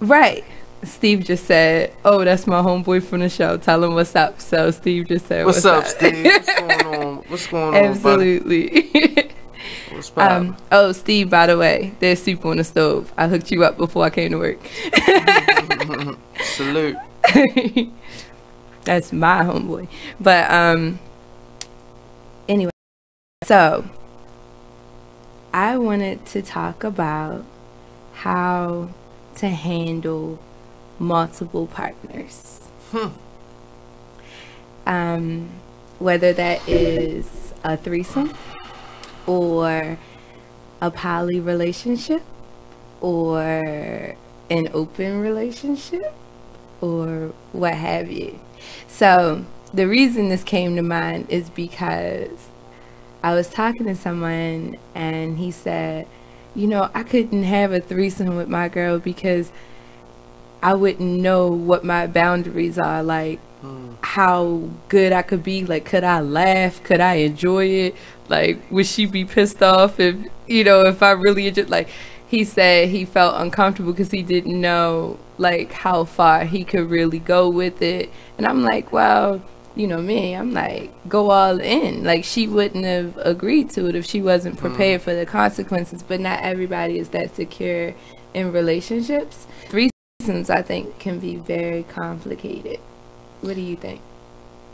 Right. Steve just said, "Oh, that's my homeboy from the show. Tell him what's up." So Steve just said, "What's up, Steve? What's going on? What's going on, Absolutely. What's poppin'? Oh, Steve, by the way, there's soup on the stove. I hooked you up before I came to work. Salute. That's my homeboy. But anyway, so I wanted to talk about how to handle multiple partners. Whether that is a threesome or a poly relationship or an open relationship or what have you. So the reason this came to mind is because I was talking to someone and he said, I couldn't have a threesome with my girl because I wouldn't know what my boundaries are, like how good I could be. Like, could I laugh? Could I enjoy it? Like, would she be pissed off if, if I really enjoyed, like, he said he felt uncomfortable because he didn't know, like, how far he could really go with it. And I'm like, well, me, I'm like, go all in. Like, she wouldn't have agreed to it if she wasn't prepared for the consequences. But not everybody is that secure in relationships. Threesomes, I think, can be very complicated. What do you think?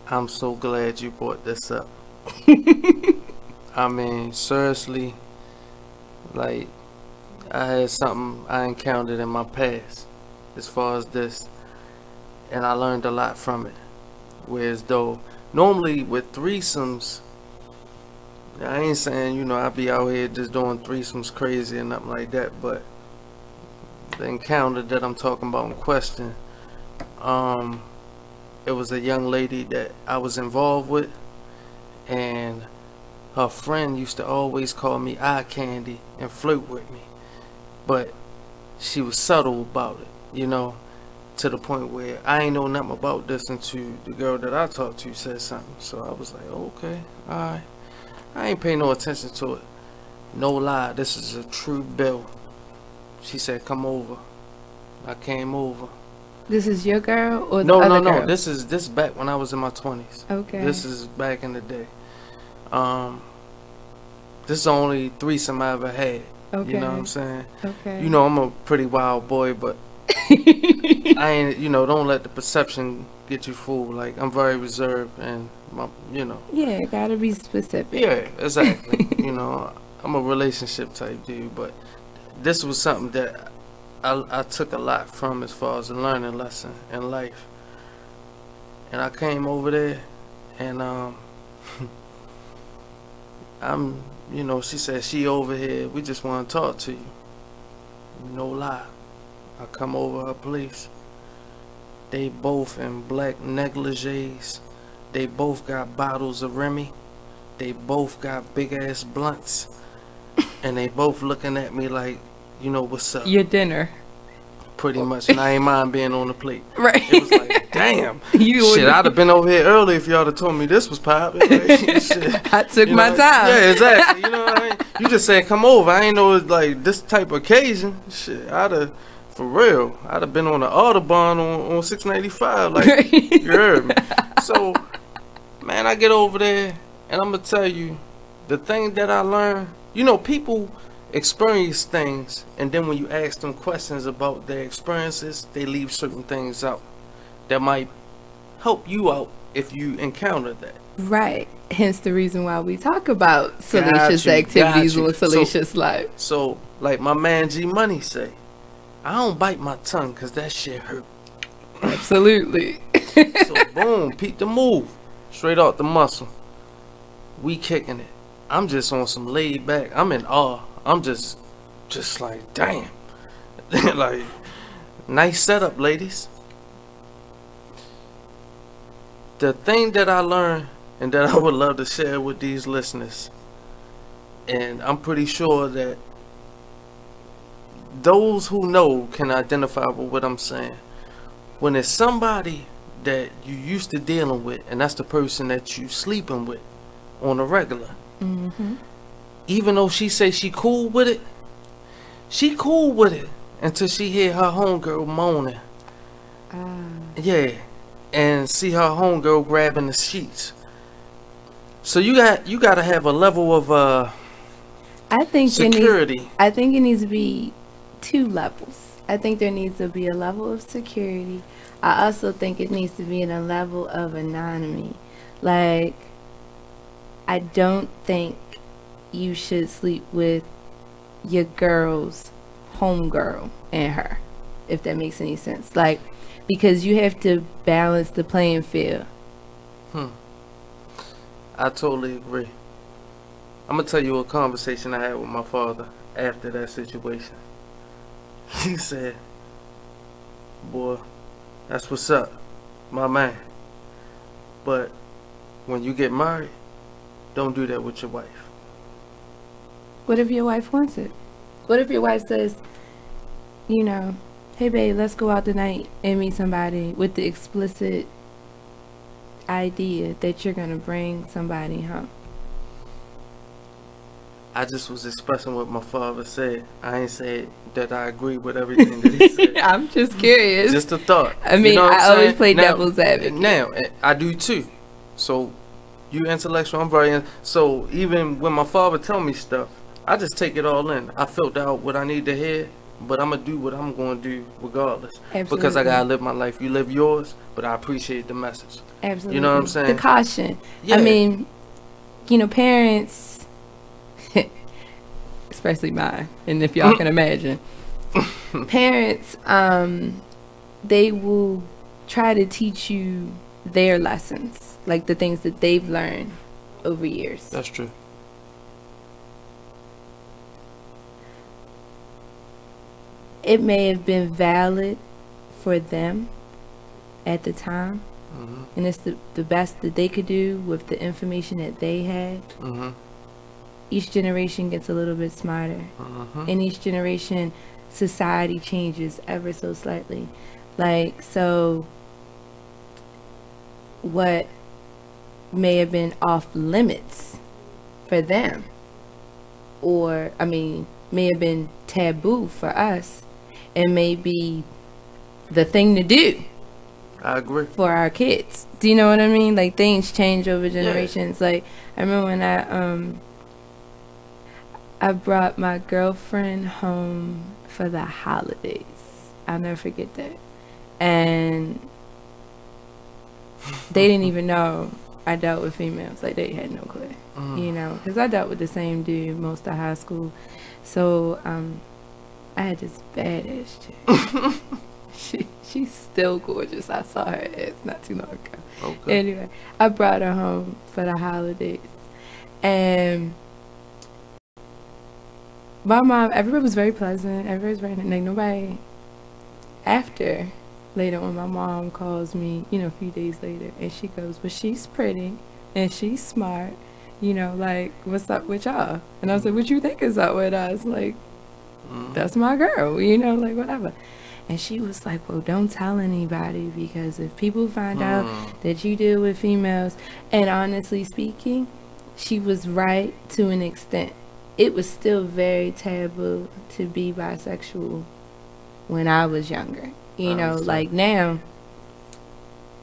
I'm so glad you brought this up. I mean, seriously, like, I had something I encountered in my past as far as this, and I learned a lot from it. Whereas though, normally with threesomes, I ain't saying, I be out here just doing threesomes crazy and nothing like that, but the encounter that I'm talking about in question, it was a young lady that I was involved with, and her friend used to always call me eye candy and flirt with me, but she was subtle about it, to the point where I ain't know nothing about this until the girl that I talked to said something. So I was like, okay, alright. I ain't paying no attention to it. No lie, this is a true bill. She said, come over. I came over. This is your girl or the other girl? No. This is back when I was in my 20s. Okay. This is back in the day. This is the only threesome I ever had. Okay. You know what I'm saying? Okay. I'm a pretty wild boy, but I ain't, don't let the perception get you fooled. Like, I'm very reserved and, Yeah, gotta be specific. Yeah, exactly. I'm a relationship type dude, but this was something that I took a lot from as far as a learning lesson in life. And I came over there and, she said, she over here, we just want to talk to you. No lie. I come over her place. They both in black negligees. They both got bottles of Remy. They both got big ass blunts. And they both looking at me like, what's up? Your dinner. Pretty much. And I ain't mind being on the plate. Right. It was like, damn. Shit, I'd have been over here early if y'all had told me this was popping. Like, shit. I took my time. Yeah, exactly. You know what I mean? You just said come over. I ain't know it's like this type of occasion. Shit, for real, I'd have been on the Audubon on 695. Like, you heard me. So, man, I get over there, and I'm going to tell you, the thing that I learned, people experience things, and then when you ask them questions about their experiences, they leave certain things out that might help you out if you encounter that. Right. Hence the reason why we talk about salacious activities on Salacious Life. So, like my man G Money say, I don't bite my tongue because that shit hurt. Absolutely. So, boom, peep the move. Straight out the muscle. We kicking it. I'm just on some laid back. I'm in awe. I'm just like, damn. Like, nice setup, ladies. The thing that I learned and that I would love to share with these listeners, and I'm pretty sure that those who know can identify with what I'm saying. When it's somebody that you used to dealing with, and that's the person that you sleeping with on a regular. Mm-hmm. Even though she say she cool with it, she cool with it until she hear her homegirl moaning. Yeah, and see her homegirl grabbing the sheets. So you gotta have a level of I think security. I think it needs to be 2 levels. I think there needs to be a level of security. I also think it needs to be in a level of anonymity. Like, I don't think you should sleep with your girl's homegirl and her, if that makes any sense. Like, because you have to balance the playing field. I totally agree. I'm gonna tell you a conversation I had with my father after that situation. He said, "Boy, that's what's up, my man. But when you get married, don't do that with your wife." What if your wife wants it? What if your wife says, you know, hey babe, let's go out tonight and meet somebody, with the explicit idea that you're gonna bring somebody home? I just was expressing what my father said. I ain't said that I agree with everything that he said. I'm just curious. Just a thought. I mean, you know I always play devil's advocate. Now, I do too. So, you intellectual, I'm very so even when my father tell me stuff, I just take it all in. I filter out what I need to hear, but I'm going to do what I'm going to do regardless. Absolutely. Because I got to live my life. You live yours, but I appreciate the message. Absolutely. You know what I'm saying? The caution. Yeah. I mean, you know, parents, especially mine, and if y'all can imagine, parents, they will try to teach you their lessons, like the things that they've learned over years. That's true. It may have been valid for them at the time, and it's the best that they could do with the information that they had. Each generation gets a little bit smarter, and each generation, society changes ever so slightly. Like, so what may have been off limits for them, or I mean, may have been taboo for us, and may be the thing to do. I agree. For our kids. Do you know what I mean? Like, things change over generations. Yeah. Like, I remember when I brought my girlfriend home for the holidays. I'll never forget that. And they didn't even know I dealt with females. Like, they had no clue. You know, because I dealt with the same dude most of high school. So, I had this badass chick. She's still gorgeous. I saw her ass not too long ago. Okay. Anyway, I brought her home for the holidays. And my mom, everybody was very pleasant. Everybody was very, like, nobody, after, later on, my mom calls me, you know, a few days later, and she goes, well, she's pretty, and she's smart, you know, like, what's up with y'all? And I was like, what you think is up with us? Like, that's my girl, you know, like, whatever. And she was like, well, don't tell anybody, because if people find out that you deal with females, and honestly speaking, she was right to an extent. It was still very taboo to be bisexual when I was younger. You know, like now,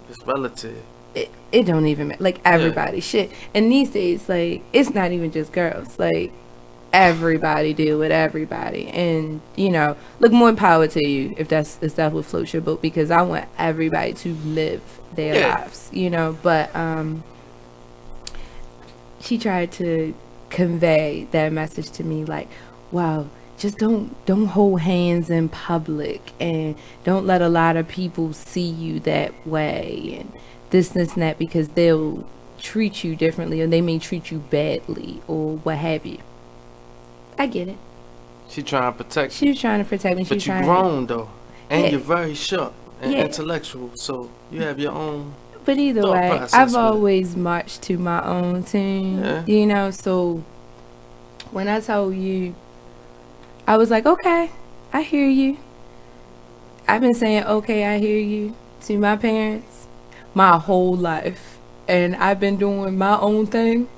it's relative. It don't even matter. Like, everybody, shit. And these days, like, it's not even just girls. Like, everybody deal with everybody. And, you know, look, more power to you if that's what floats your boat, because I want everybody to live their lives, you know. But she tried to convey that message to me, like, wow, just don't hold hands in public, and don't let a lot of people see you that way, and this and that, because they'll treat you differently, or they may treat you badly, or what have you. I get it. She trying to protect you. She was trying to protect me. But you're grown though, and you're very sharp and intellectual, so you have your own. But either way, I've always marched to my own tune, you know. So when I told you, I was like, okay, I hear you. I've been saying, okay, I hear you, to my parents my whole life, and I've been doing my own thing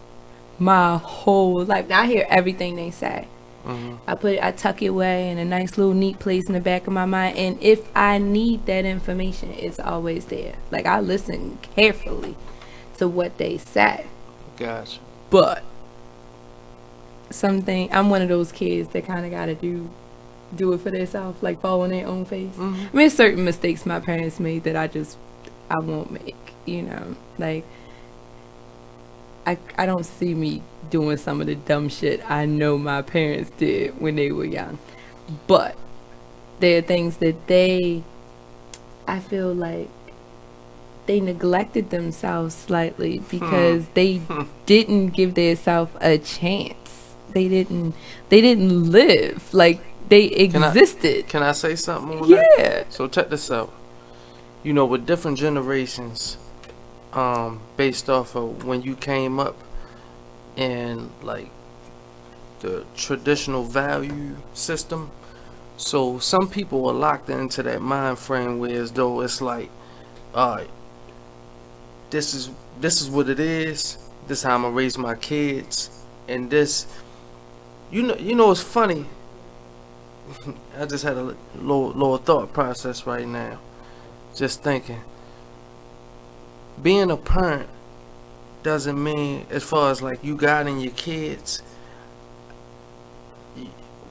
my whole life. Now I hear everything they say. I tuck it away in a nice little neat place in the back of my mind, and if I need that information, it's always there. Like, I listen carefully to what they say. Gotcha. But I'm one of those kids that kind of gotta do it for themselves, like fall on their own face. I mean, there's certain mistakes my parents made that I won't make, you know. Like, I don't see me doing some of the dumb shit I know my parents did when they were young. But there are things that I feel like they neglected themselves slightly because they didn't give themselves a chance. They didn't live. Like, they existed. Can I say something on that? Yeah. So check this out. You know, with different generations, based off of when you came up and like the traditional value system, so some people are locked into that mind frame where as though it's like, all right, this is what it is, this is how I'm gonna raise my kids, and this, you know it's funny. I just had a lower thought process right now, just thinking. Being a parent doesn't mean, as far as like you guiding your kids,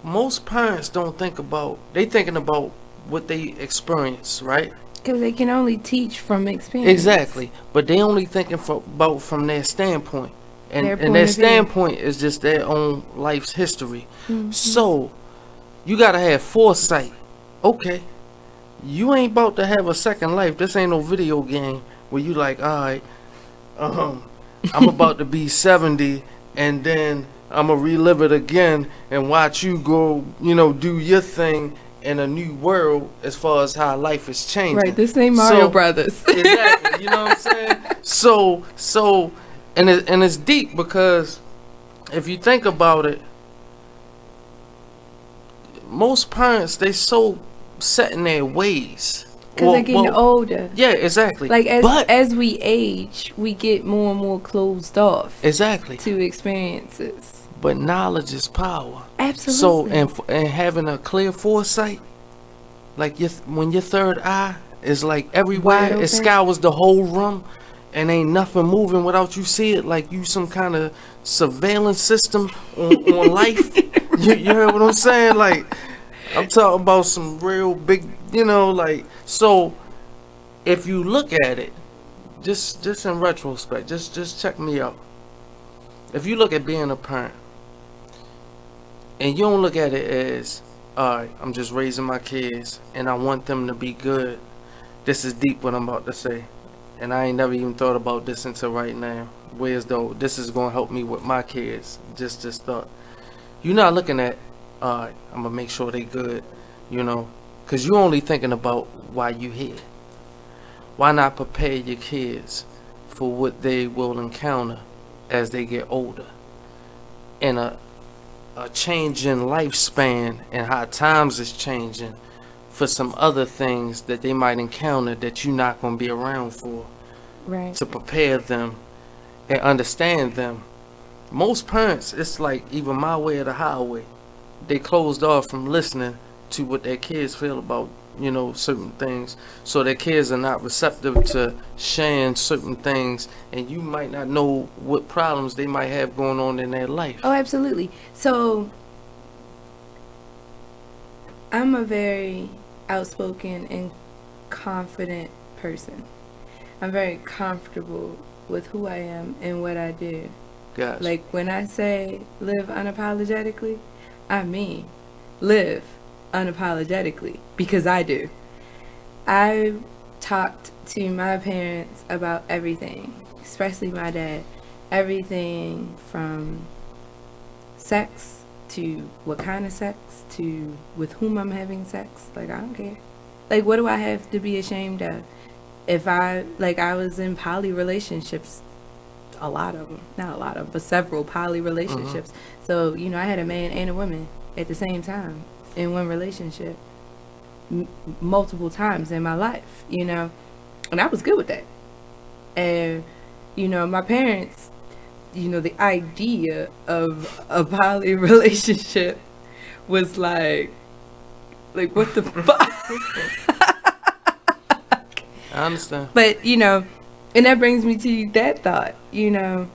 most parents don't think about, they thinking about what they experience, right? Because they can only teach from experience. Exactly, but they only thinking about from their standpoint, and their standpoint is just their own life's history. So you gotta have foresight. Okay, you ain't about to have a second life. This ain't no video game where you like, all right, I'm about to be 70 and then I'm gonna relive it again and watch you go, you know, do your thing in a new world as far as how life is changing. Right, this ain't Mario Brothers. Exactly, you know what I'm saying? So and it's deep, because if you think about it, most parents, they so set in their ways. Because they're getting older. Yeah, exactly. Like, as we age, we get more and more closed off. Exactly. To experiences. But knowledge is power. Absolutely. So, and having a clear foresight, like when your third eye is like everywhere, it scours the whole room, and ain't nothing moving without you see it, like you some kind of surveillance system on life. You heard what I'm saying? Like, I'm talking about some real big, you know, like, so if you look at it, just in retrospect, just check me out. If you look at being a parent, and you don't look at it as, alright, I'm just raising my kids, and I want them to be good. This is deep what I'm about to say, and I ain't never even thought about this until right now. Whereas though, this is going to help me with my kids. Just thought. You're not looking at, alright, I'm going to make sure they good, you know, because you only thinking about why you here. Why not prepare your kids for what they will encounter as they get older, and a change in lifespan and how times is changing for some other things that they might encounter that you're not going to be around for, right? To prepare them and understand them. Most parents, it's like even my way or the highway. They closed off from listening to what their kids feel about, you know, certain things. So their kids are not receptive to sharing certain things, and you might not know what problems they might have going on in their life. Oh, absolutely. So I'm a very outspoken and confident person. I'm very comfortable with who I am and what I do. Gotcha. Like, when I say live unapologetically, I mean live unapologetically, because I do. I talked to my parents about everything, especially my dad. Everything from sex to what kind of sex to with whom I'm having sex. Like, I don't care. Like, what do I have to be ashamed of? If I was in poly relationships, a lot of them, not a lot of them, but several poly relationships. So, you know, I had a man and a woman at the same time in one relationship multiple times in my life, you know, and I was good with that. And, you know, my parents, you know, the idea of a poly relationship was like what the fuck? I understand. But, you know, and that brings me to that thought, you know.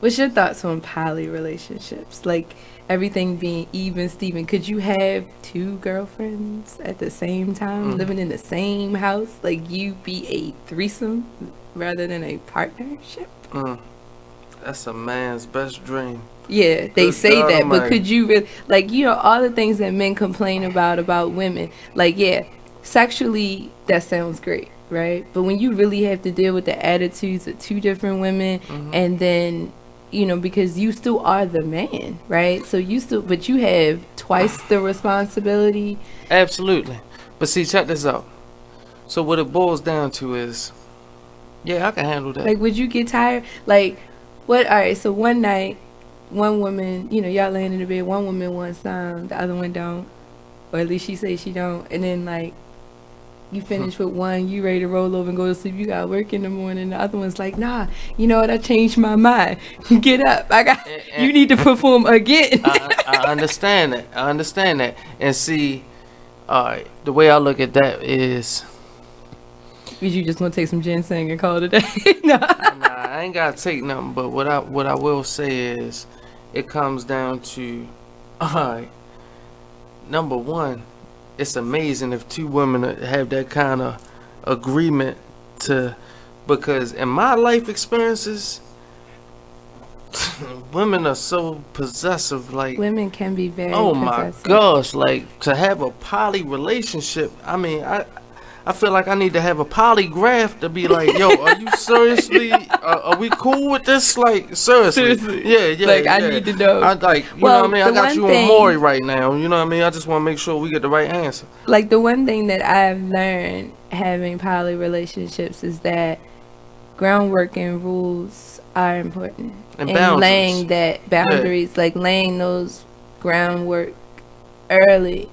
What's your thoughts on poly relationships? Like, everything being even, Steven. Could you have 2 girlfriends at the same time, living in the same house? Like, you be a threesome rather than a partnership? That's a man's best dream. Yeah, they Good say God that, but Almighty. could you really, like, you know, all the things that men complain about women, like, yeah, sexually, that sounds great, right? But when you really have to deal with the attitudes of 2 different women, and then, you know, because you still are the man, right? So you still, but you have twice the responsibility. Absolutely. But see, check this out. So what it boils down to is, yeah, I can handle that. Like, would you get tired? Like, what? All right, so one night, one woman, you know, y'all laying in the bed, one woman wants some, the other one don't. Or at least she say she don't. And then, like, you finish with one, you ready to roll over and go to sleep, you got work in the morning. The other one's like, nah, you know what, I changed my mind. Get up. You need to perform again. I understand that. I understand that. And see, the way I look at that is, you just want to take some ginseng and call it a day? Nah, I ain't got to take nothing. But what I will say is, it comes down to, number one, it's amazing if 2 women have that kind of agreement to, because in my life experiences, women are so possessive. Like, women can be very oh possessive. My gosh, like, to have a poly relationship, I mean, I feel like I need to have a polygraph to be like, yo, are you seriously, are we cool with this? Like, seriously. Yeah. Like, I need to know. I like, you know what I mean? I got you on Maury right now. You know what I mean? I just want to make sure we get the right answer. Like, the one thing that I've learned having poly relationships is that groundwork and rules are important. And laying that boundaries, like laying those groundwork early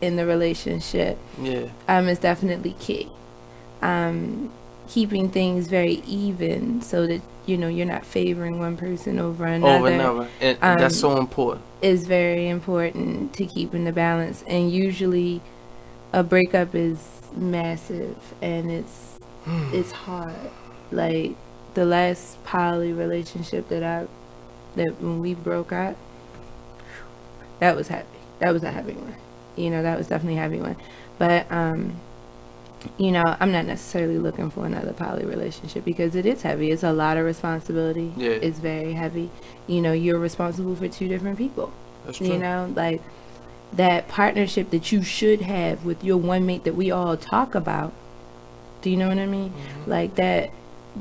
in the relationship, is definitely key. Keeping things very even so that, you know, you're not favoring one person over another. And that's so important. Is very important to keeping the balance. And usually a breakup is massive and it's hard. Like, the last poly relationship that when we broke up, that was heavy. That was a heavy one. You know, that was definitely a heavy one. But, you know, I'm not necessarily looking for another poly relationship because it is heavy. It's a lot of responsibility. Yeah. It's very heavy. You know, you're responsible for 2 different people. That's true. You know, like, that partnership that you should have with your one mate that we all talk about. Do you know what I mean? Like, that,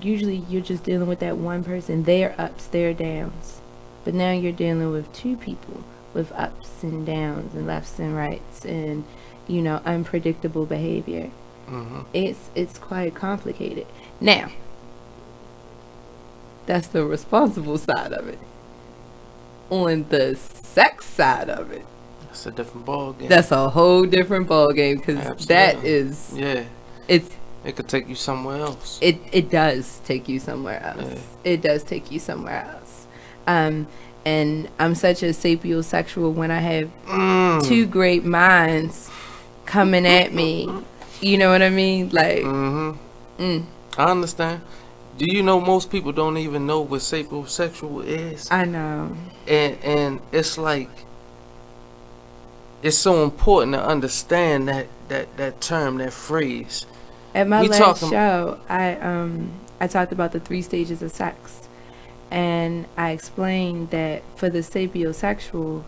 usually you're just dealing with that one person, their ups, their downs. But now you're dealing with 2 people with ups and downs and lefts and rights and, you know, unpredictable behavior. It's quite complicated. Now, that's the responsible side of it. On the sex side of it, that's a different ball game. That's a whole different ball game because that is, it could take you somewhere else. It does take you somewhere else. It does take you somewhere else. And I'm such a sapiosexual when I have 2 great minds coming at me. You know what I mean? Like, I understand. Do you know most people don't even know what sapiosexual is? I know. And it's like, it's so important to understand that term, that phrase. At my last show, I talked about the 3 stages of sex. And I explained that for the sapiosexual,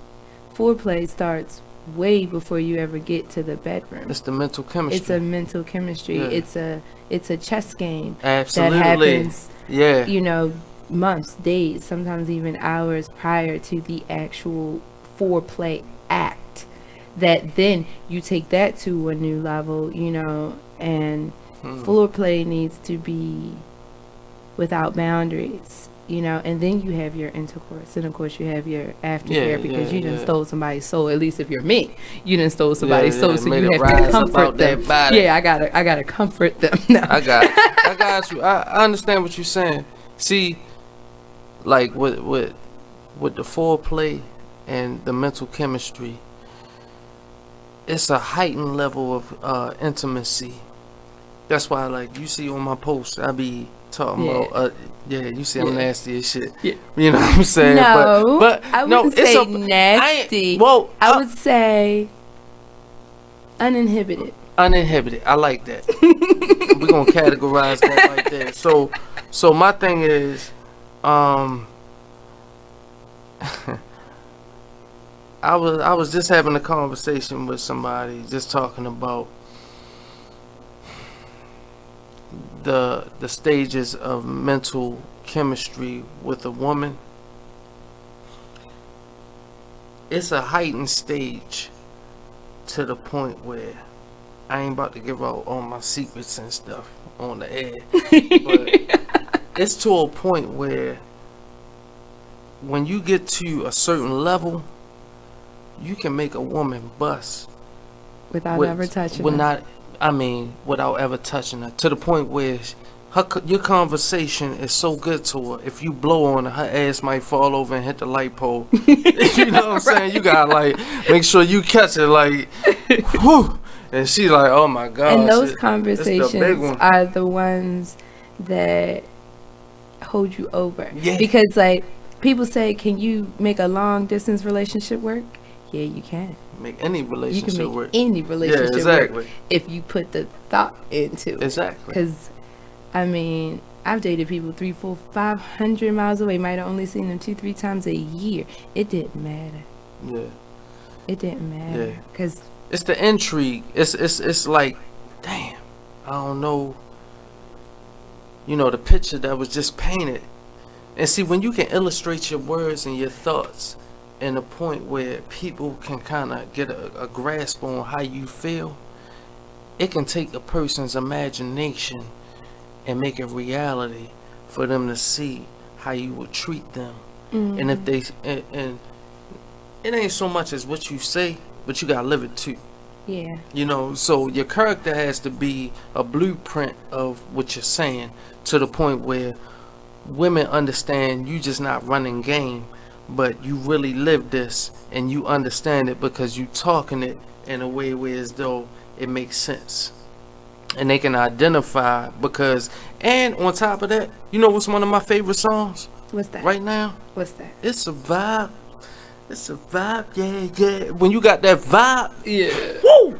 foreplay starts way before you ever get to the bedroom. It's the mental chemistry. It's a mental chemistry. Yeah. It's a chess game. Absolutely. That happens, yeah, you know, months, days, sometimes even hours prior to the actual foreplay act. That then you take that to a new level, you know, and foreplay needs to be without boundaries. You know, and then you have your intercourse, and of course you have your aftercare because you done stole somebody's soul. At least if you're me, you done stole somebody's soul, so you have to comfort them. Yeah, I gotta comfort them. No. I got you. I understand what you're saying. See, like with the foreplay and the mental chemistry, it's a heightened level of intimacy. That's why, like, you see on my posts, I be talking about, you see I'm nasty as shit. Yeah. You know what I'm saying? No, but I wouldn't say nasty. I would say uninhibited. Uninhibited. I like that. We're gonna categorize that like that. So my thing is, I was just having a conversation with somebody, just talking about the stages of mental chemistry with a woman. It's a heightened stage to the point where I ain't about to give out all my secrets and stuff on the air, but it's to a point where when you get to a certain level, you can make a woman bust without ever touching her. Without ever touching her, to the point where your conversation is so good to her. If you blow on her, her ass might fall over and hit the light pole. You know what I'm saying? You gotta like make sure you catch it, like, whew. And she like, oh my god. And those conversations are the ones that hold you over. Yeah. Because like people say, can you make a long distance relationship work? Yeah, you can. Make any relationship you can make work. Any relationship work if you put the thought into it. Exactly. Because, I mean, I've dated people 300, 400, 500 miles away. Might have only seen them 2-3 times a year. It didn't matter. Yeah. It didn't matter. Yeah. Because it's the intrigue. It's like, damn, I don't know. You know, the picture that was just painted. And see, when you can illustrate your words and your thoughts in a point where people can kind of get a grasp on how you feel, it can take a person's imagination and make it reality for them to see how you would treat them. Mm-hmm. And if they and it ain't so much as what you say, but you gotta live it too. Yeah. You know, so your character has to be a blueprint of what you're saying, to the point where women understand you just not running game, but you really live this and you understand it because you talking it in a way where as though it makes sense. And they can identify because, and on top of that, you know what's one of my favorite songs? What's that? Right now? What's that? It's a vibe. It's a vibe, yeah. When you got that vibe, yeah, woo!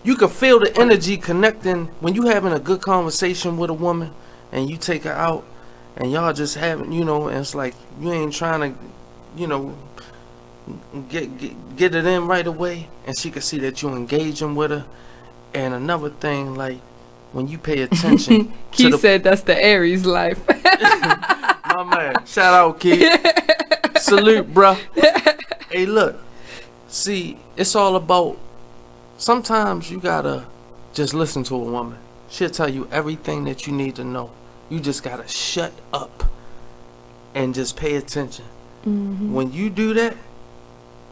You can feel the energy connecting when you having a good conversation with a woman and you take her out and y'all just having, you know, and it's like you ain't trying to, you know, get it in right away, and she can see that you're engaging with her. And another thing, like when you pay attention. Keith said that's the Aries life. My man, shout out Keith. Salute, bro. Hey, look, see, it's all about. Sometimes you gotta just listen to a woman. She'll tell you everything that you need to know. You just gotta shut up and just pay attention. Mm-hmm. When you do that,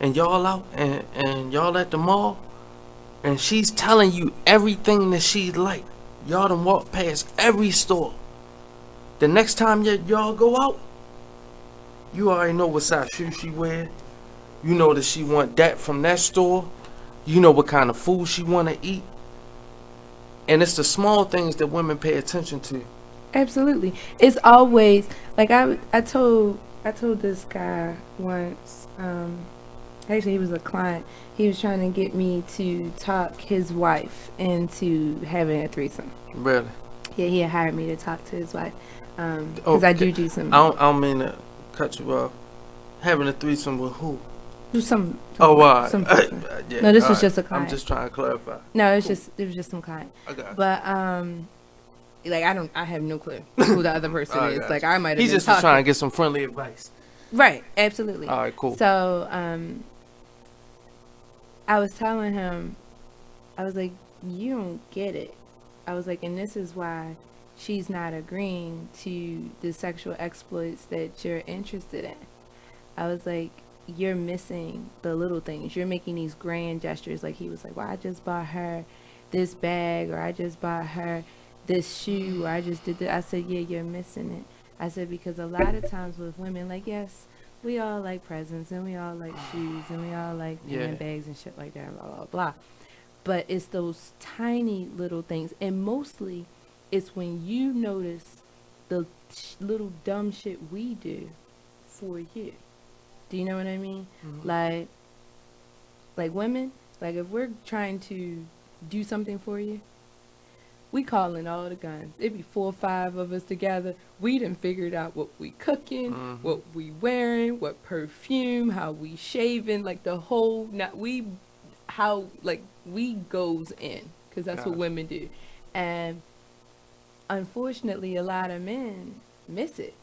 and y'all out and y'all at the mall, and she's telling you everything that she'd like, y'all done walk past every store. The next time y'all go out, you already know what size shoes she wear. You know that she want that from that store. You know what kind of food she want to eat. And it's the small things that women pay attention to. Absolutely. It's always like I told this guy once, actually he was a client. He was trying to get me to talk his wife into having a threesome. Really? Yeah, he had hired me to talk to his wife. Because I do some. I don't mean to cut you off. Having a threesome with who? Some. Oh, wow. Yeah, no, this was just a client. I'm just trying to clarify. No, it was just some client. Okay. But like I have no clue who the other person is. Like I might have. He's just trying to get some friendly advice. Right. Absolutely. All right. Cool. So I was telling him, I was like, you don't get it. I was like, and this is why she's not agreeing to the sexual exploits that you're interested in. I was like, you're missing the little things. You're making these grand gestures. Like he was like, well, I just bought her this bag, or I just bought her this shoe, or I just did that. I said, yeah, you're missing it. I said, because a lot of times with women, like, yes, we all like presents, and we all like shoes, and we all like handbags and shit like that, blah, blah, blah. But it's those tiny little things. And mostly it's when you notice the little dumb shit we do for you. Do you know what I mean? Mm-hmm. Like women, like if we're trying to do something for you, we calling all the guns. It'd be 4 or 5 of us together. We done figured out what we cooking, what we wearing, what perfume, how we shaving, like the whole, we goes in, because that's what women do. And unfortunately, a lot of men miss it.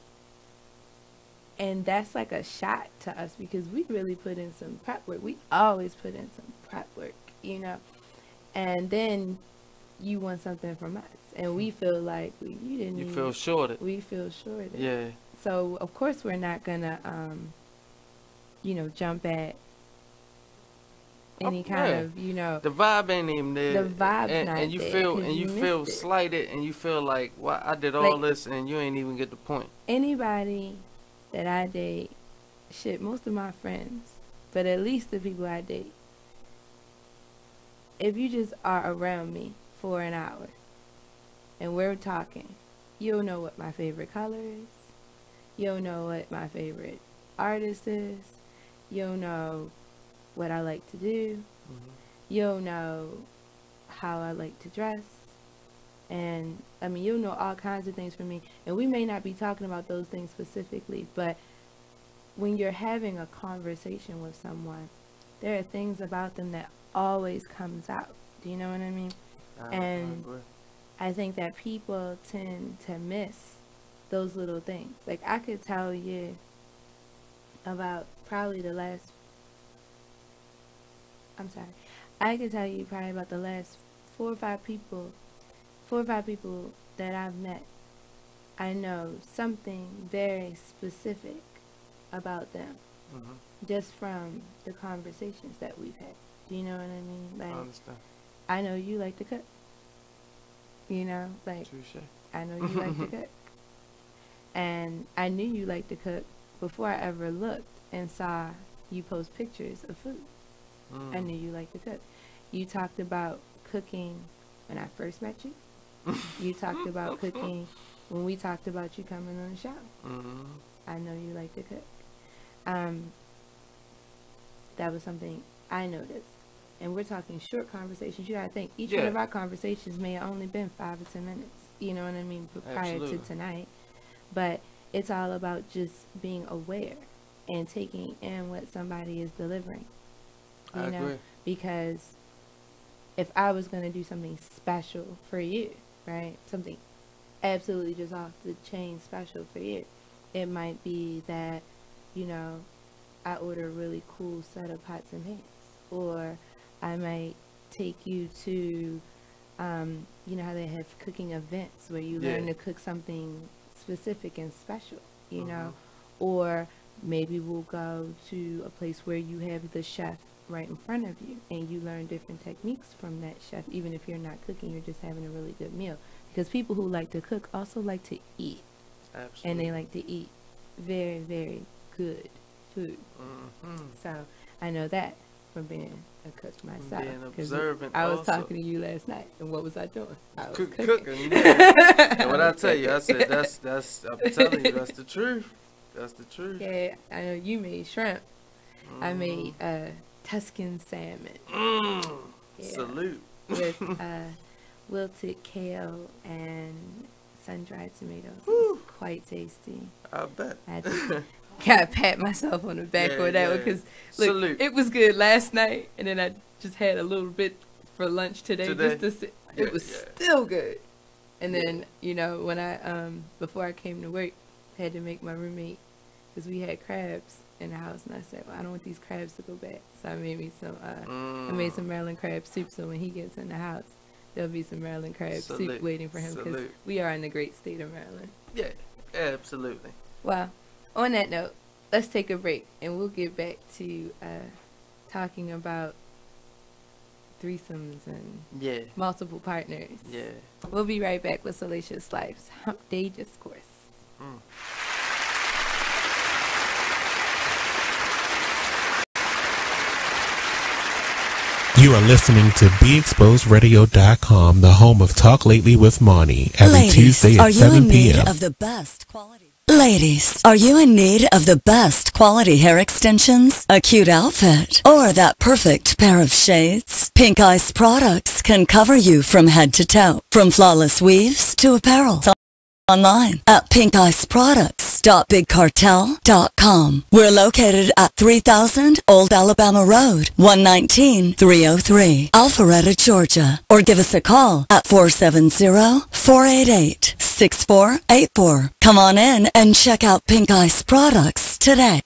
And that's like a shot to us, because we really put in some prep work. We always put in some prep work, you know. And then you want something from us, and we feel like you didn't. You feel shorted. We feel shorted. Yeah. So of course we're not gonna, jump at any kind of, The vibe ain't even there. The vibe's not and you there, feel 'cause and you feel slighted, and you feel like, well, I did all this, and you ain't even get the point. Anybody that I date, most of my friends, but at least the people I date, if you just are around me for an hour and we're talking, you'll know what my favorite color is. You'll know what my favorite artist is. You'll know what I like to do. You'll know how I like to dress. And I mean, you'll know all kinds of things from me. And we may not be talking about those things specifically, but when you're having a conversation with someone, there are things about them that always comes out. Do you know what I mean? I think that people tend to miss those little things. Like, I could tell you about probably the last, I could tell you probably about the last 4 or 5 people that I've met. I know something very specific about them just from the conversations that we've had. Do you know what I mean? Like, I understand. I know you like to cook. You know, like, touché. I know you like to cook. And I knew you liked to cook before I ever looked and saw you post pictures of food. I knew you liked to cook. You talked about cooking when I first met you. You talked about cooking when we talked about you coming on the show. I know you like to cook. That was something I noticed. And we're talking short conversations. You gotta think, each one of our conversations may have only been 5 or 10 minutes. You know what I mean? Prior to tonight. But it's all about just being aware and taking in what somebody is delivering. You know? Agree. Because if I was going to do something special for you, right? Something absolutely just off the chain special for you, it might be that, I order a really cool set of pots and pans. Or I might take you to, you know how they have cooking events where you learn to cook something specific and special, you know? Or maybe we'll go to a place where you have the chef right in front of you and you learn different techniques from that chef. Even if you're not cooking, you're just having a really good meal. Because people who like to cook also like to eat. Absolutely. And they like to eat very, very good food. So I know that from being a cook myself. Being observant. I was talking to you last night, and what was I doing? I was cooking. And what I tell you, I said that's I'm telling you, that's the truth. That's the truth. Yeah, I know you made shrimp. I made Tuscan salmon. Salute. With wilted kale and sun-dried tomatoes. It was quite tasty. I bet. I gotta pat myself on the back for that one, because it was good last night, and then I just had a little bit for lunch today. Just to sit. It was still good. And then when I before I came to work, I had to make my roommate, because we had crabs in the house, and I said, well, I don't want these crabs to go bad, so I made me some I made some Maryland crab soup, so when he gets in the house, There'll be some Maryland crab soup waiting for him because we are in the great state of Maryland. Yeah, absolutely. Well, on that note, let's take a break and we'll get back to talking about threesomes and multiple partners. Yeah. We'll be right back with Salacious Life's Hump Day Discourse. You are listening to BeExposedRadio.com, the home of Talk Lately with Monty, every Tuesday at 7 p.m. Of the best quality. Ladies, are you in need of the best quality hair extensions, a cute outfit, or that perfect pair of shades? Pink Ice Products can cover you from head to toe, from flawless weaves to apparel. Online at pinkiceproducts.bigcartel.com. We're located at 3000 Old Alabama Road, 119-303, Alpharetta, Georgia. Or give us a call at 470-488-6484. Come on in and check out Pink Ice Products today.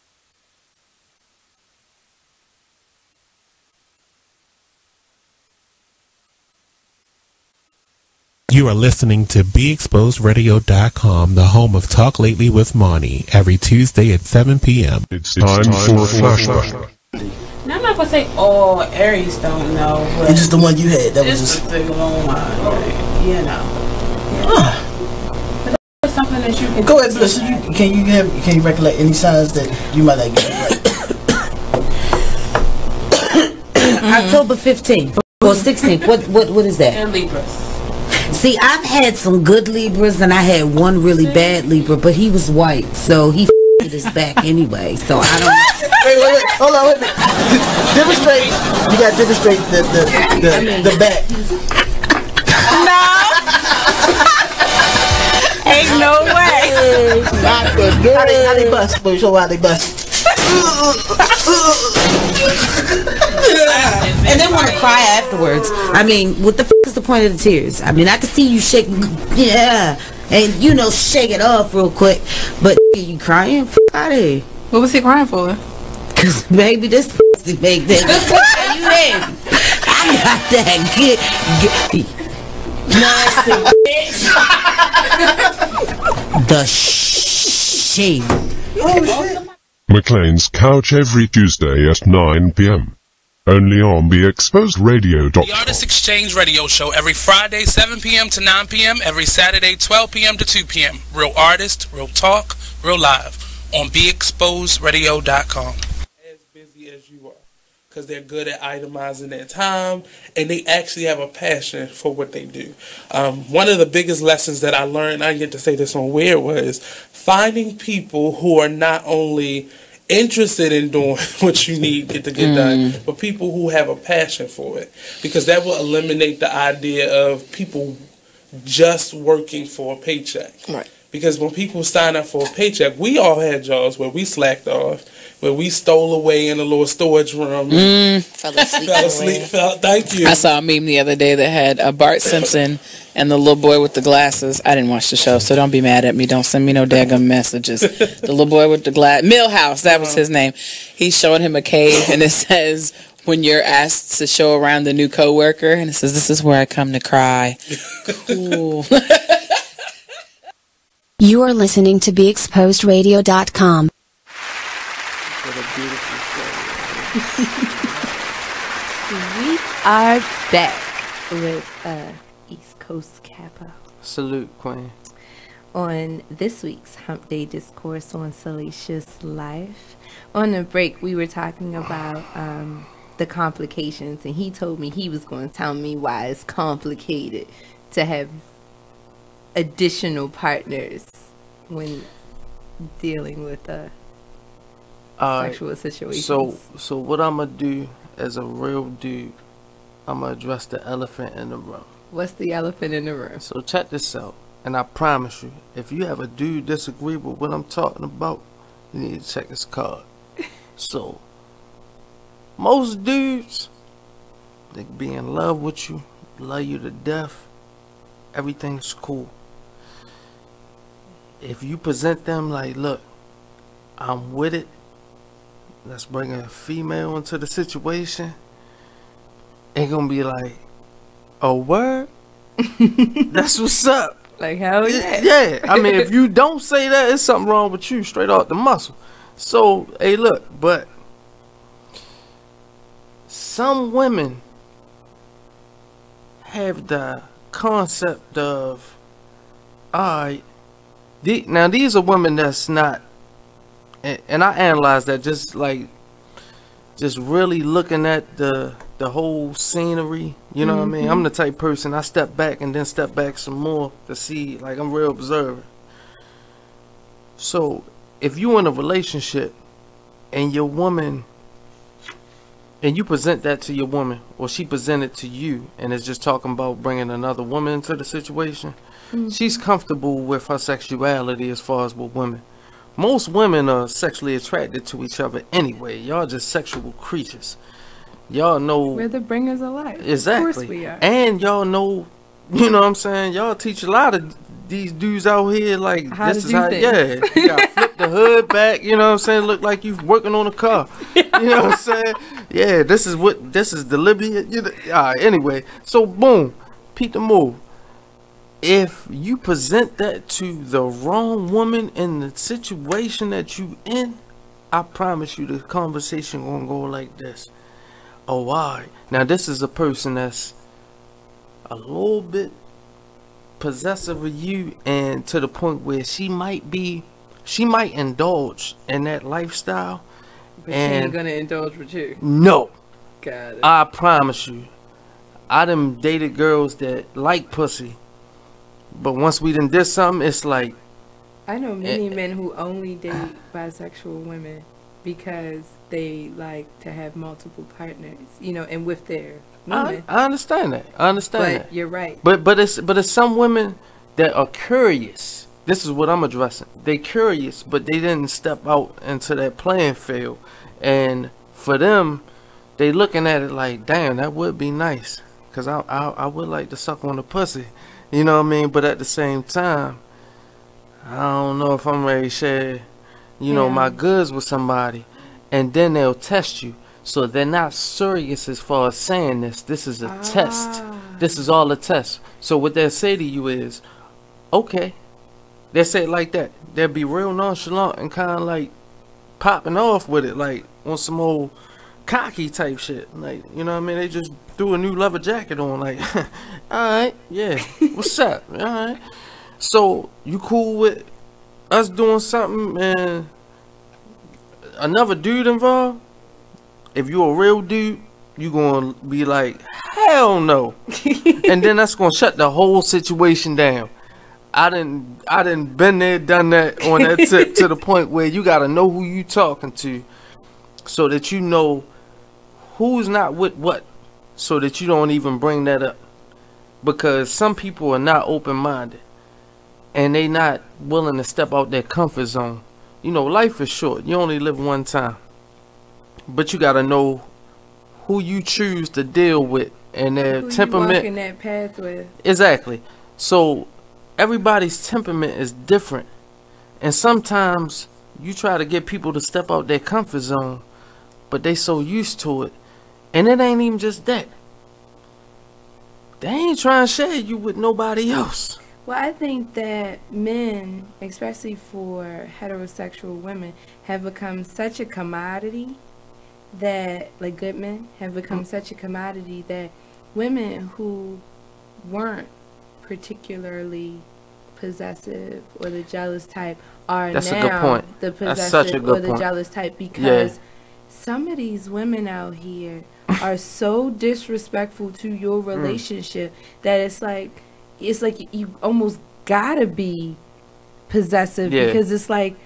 You are listening to BeExposedRadio.com, the home of Talk Lately with Monty, every Tuesday at 7 p.m. It's time for Flashback. Now, I'm not going to say all Aries don't know, but it's just the one you had. That was just a long one, right? You know. But that's something that you can go ahead. Listen, can you recollect any signs that you might like? October 15th or 16th. What is that? And Libras. See, I've had some good Libras and I had one really bad Libra, but he was white, so he f***ed his back anyway. So I don't. Wait, hold on, wait a minute. Demonstrate. You got to demonstrate the back. No. Ain't no way. Not the dirty. How they bust? But show how they bust. And then want to cry afterwards. I mean, what the f*** is the point of the tears? I mean, I can see you shake, and shake it off real quick. But you crying? F*** out of here. What was he crying for? Cause baby, this pussy make that. You in? I got that good nasty bitch. The shade. McLean's Couch every Tuesday at 9 p.m. Only on BeExposedRadio.com. The Artist Exchange Radio Show every Friday, 7 p.m. to 9 p.m. Every Saturday, 12 p.m. to 2 p.m. Real artist, real talk, real live on BeExposedRadio.com. As busy as you are, because they're good at itemizing their time, and they actually have a passion for what they do. One of the biggest lessons that I learned, I get to say this on Weird, was finding people who are not only interested in doing what you need to get done, but people who have a passion for it, because that will eliminate the idea of people just working for a paycheck. Right. Because when people sign up for a paycheck, we all had jobs where we slacked off, where we stole away in a little storage room. Fell asleep. Thank you. I saw a meme the other day that had Bart Simpson and the little boy with the glasses. I didn't watch the show, so don't be mad at me. Don't send me no daggum messages. The little boy with the glass, Millhouse, that was his name. He's showing him a cave, and it says, when you're asked to show around the new coworker, and it says, "This is where I come to cry." Cool. You are listening to BeExposedRadio.com. We are back with East Coast Capo. Salute, Queen. On this week's Hump Day Discourse on Salacious Life. On the break, we were talking about the complications, and he told me he was going to tell me why it's complicated to have additional partners when dealing with sexual situations. So what I'm gonna do as a real dude, I'm gonna address the elephant in the room. What's the elephant in the room? So check this out, and I promise you, if you have a dude disagree with what I'm talking about, you need to check this card. So most dudes, they can be in love with you, love you to death, everything's cool. If you present them like, look, I'm with it, let's bring a female into the situation, ain't gonna be like, oh, word? That's what's up. Like, hell yeah. Yeah, I mean, if you don't say that, it's something wrong with you, straight off the muscle. So, hey, look, but some women have the concept of, alright, now these are women that's not, and I analyze that just really looking at the whole scenery, you know what I mean? I'm the type person, I step back and then step back some more to see, like, I'm real observant. So if you in a relationship and your woman, and you present that to your woman, or she presented to you, and is just talking about bringing another woman into the situation, she's comfortable with her sexuality as far as with women. Most women are sexually attracted to each other anyway. Y'all just sexual creatures. Y'all know. We're the bringers of life. Exactly. Of course we are. And y'all know, you know what I'm saying? Y'all teach a lot of these dudes out here, like, how this is how, yeah. You gotta flip the hood back, you know what I'm saying? Look like you working on a car. You know what I'm saying? Yeah, this is the Libya. You know, all right, anyway. So, boom. Peep the move. If you present that to the wrong woman in the situation that you in, I promise you the conversation gonna go like this. Oh, why? Now this is a person that's a little bit possessive of you, and to the point where she might indulge in that lifestyle. But she ain't gonna indulge with you. No. Got it. I promise you. I done dated girls that like pussy. But once we done did something, it's like... I know many men who only date bisexual women because they like to have multiple partners, you know, and with their women. I understand that. I understand but that. You're right. But it's some women that are curious. This is what I'm addressing. They curious, but they didn't step out into that playing field. And for them, they looking at it like, damn, that would be nice. Because I would like to suck on the pussy. You know what I mean? But at the same time, I don't know if I'm ready to share, you know, my goods with somebody. And then they'll test you. So they're not serious as far as saying this. This is a test. This is all a test. So what they'll say to you is, okay. They'll say it like that. They'll be real nonchalant and kind of like popping off with it. Like on some old cocky type shit. Like, you know what I mean? They just threw a new leather jacket on. Like, alright, yeah. What's up? Alright. So, you cool with us doing something and another dude involved? If you a real dude, you gonna be like, hell no. And then that's gonna shut the whole situation down. I done been there, done that on that tip to the point where you gotta know who you talking to so that you know who's not with what, so that you don't even bring that up. Because some people are not open-minded and they not willing to step out their comfort zone. You know, life is short. You only live one time. But you gotta know who you choose to deal with and their temperament. Who you walking that path with. Exactly. So everybody's temperament is different. And sometimes you try to get people to step out their comfort zone, but they so used to it. And it ain't even just that. They ain't trying to share you with nobody else. Well, I think that men, especially for heterosexual women, have become such a commodity that, like good men, have become such a commodity that women who weren't particularly possessive or the jealous type are That's now a good point. the That's such a possessive good or the point. jealous type, because some of these women out here are so disrespectful to your relationship that it's like you almost gotta be possessive, because it's like,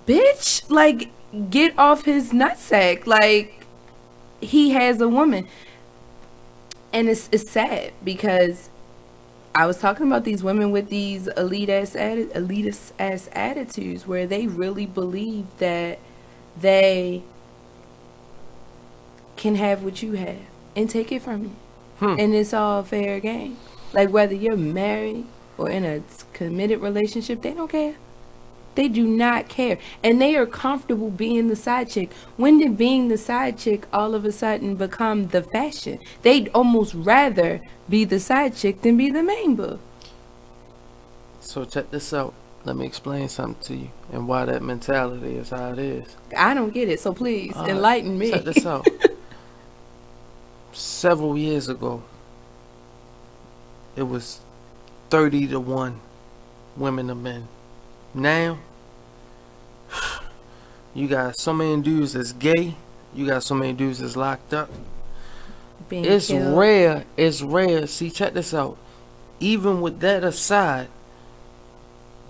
bitch, like, get off his nutsack, like, he has a woman. And it's sad, because I was talking about these women with these elitist ass attitudes where they really believe that they can have what you have and take it from you. And it's all fair game. Like, whether you're married or in a committed relationship, they don't care. They do not care. And they are comfortable being the side chick. When did being the side chick all of a sudden become the fashion? They'd almost rather be the side chick than be the main boo. So check this out. Let me explain something to you and why that mentality is how it is. I don't get it, so please enlighten me. Check this out. Several years ago, it was 30-1 women to men. Now, you got so many dudes that's gay. You got so many dudes that's locked up. It's killed. Rare. It's rare. See, check this out. Even with that aside,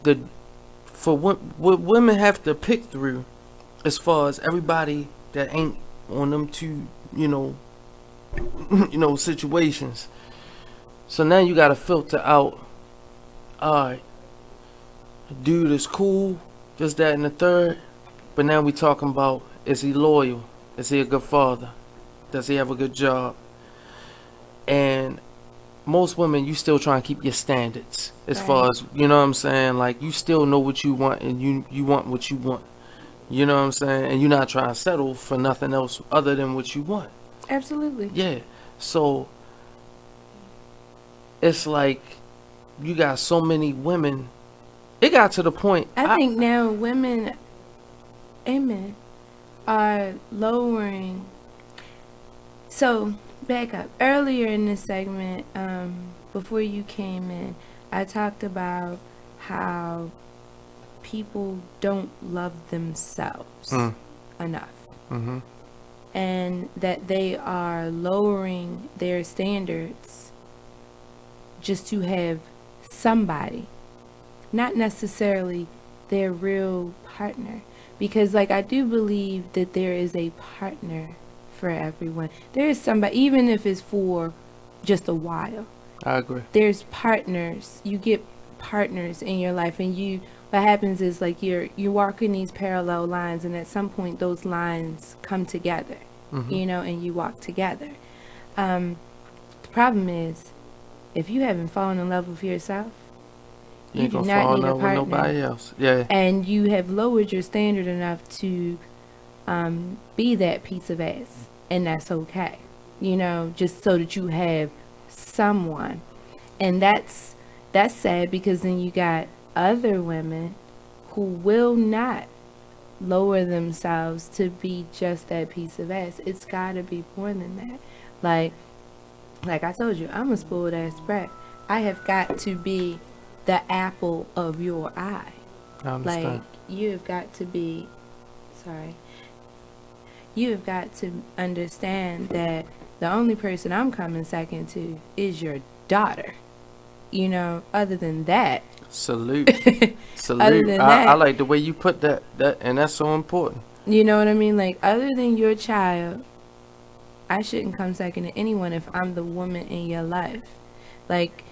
what women have to pick through, as far as everybody that ain't on them two, situations. So now you gotta filter out. Alright, dude is cool, just that and the third. But now we talking about, is he loyal? Is he a good father? Does he have a good job? And most women, you still try and keep your standards as far as, you know what I'm saying? Like, you still know what you want, and you want what you want. You know what I'm saying? And you're not trying to settle for nothing else other than what you want. Absolutely. Yeah. So it's like you got so many women. It got to the point. I think now women, amen, are lowering. So back up. Earlier in this segment, before you came in, I talked about how people don't love themselves enough. Mm-hmm. And that they are lowering their standards just to have somebody, not necessarily their real partner. Because, like, I do believe that there is a partner for everyone. There is somebody, even if it's for just a while. I agree. There's partners. You get partners in your life, and what happens is, like, you're walking these parallel lines, and at some point those lines come together, and you walk together. The problem is, if you haven't fallen in love with yourself, you do not need a partner. With nobody else. Yeah. And you have lowered your standard enough to be that piece of ass, and that's okay. Just so that you have someone. And that's sad, because then you got other women who will not lower themselves to be just that piece of ass. It's got to be more than that. Like I told you, I'm a spoiled ass brat. I have got to be the apple of your eye. I understand. Like, you have got to be, you have got to understand that the only person I'm coming second to is your daughter. Other than that. Salute. Salute. Than that, I like the way you put that, and that's so important. You know what I mean? Like, other than your child, I shouldn't come second to anyone if I'm the woman in your life. Like,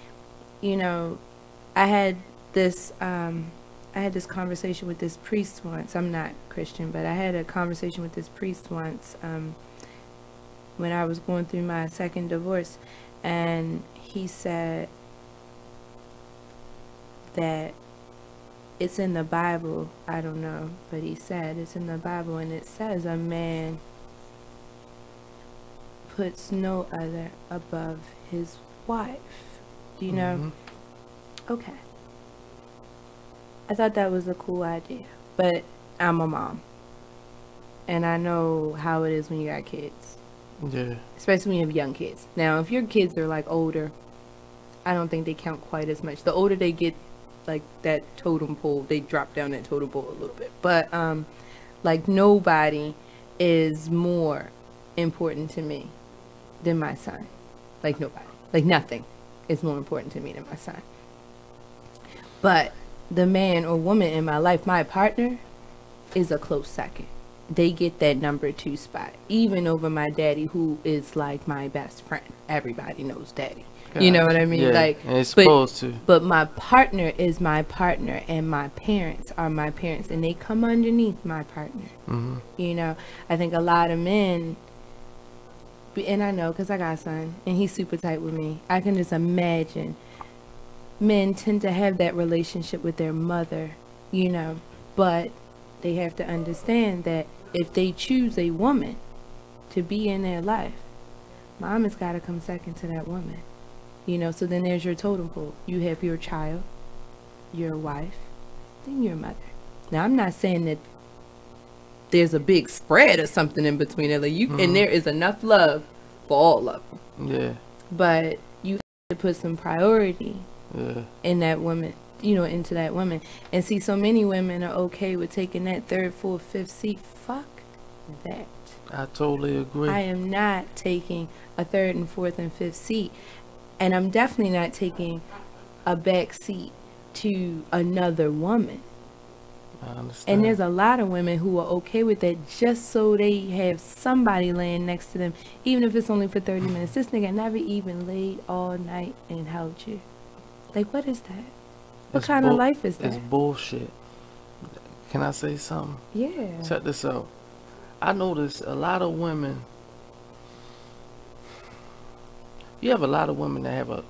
I had this conversation with this priest once. I'm not Christian, but I had a conversation with this priest once when I was going through my second divorce, and he said that it's in the Bible. I don't know, but he said it's in the Bible, and it says a man puts no other above his wife. Do you know? Okay. I thought that was a cool idea, but I'm a mom, and I know how it is when you got kids. Yeah. Especially when you have young kids. Now, if your kids are like older, I don't think they count quite as much. The older they get, like that totem pole, they drop down that totem pole a little bit. But like, nobody is more important to me than my son. Like, nobody. Like, nothing is more important to me than my son. But the man or woman in my life, my partner, is a close second. They get that number 2 spot, even over my daddy, who is like my best friend. Everybody knows daddy. God. You know what I mean? Yeah, like, it's supposed to. But my partner is my partner, and my parents are my parents, and they come underneath my partner. I think a lot of men, and I know because I got a son, and he's super tight with me. I can just imagine men tend to have that relationship with their mother, But they have to understand that if they choose a woman to be in their life, mom has got to come second to that woman. You know, so then there's your totem pole. You have your child, your wife, then your mother. Now, I'm not saying that there's a big spread or something in between it. Like and there is enough love for all of them. Yeah. But you have to put some priority in that woman, you know, into that woman. And see, so many women are okay with taking that third, fourth, fifth seat. Fuck that. I totally agree. I am not taking a third and fourth and fifth seat. And I'm definitely not taking a back seat to another woman. I understand. And there's a lot of women who are okay with that just so they have somebody laying next to them, even if it's only for 30 minutes. This nigga never even laid all night and held you. Like, what is that? What kind of life is that? It's bullshit. Can I say something? Yeah. Check this out. I notice a lot of women. You have a lot of women that have a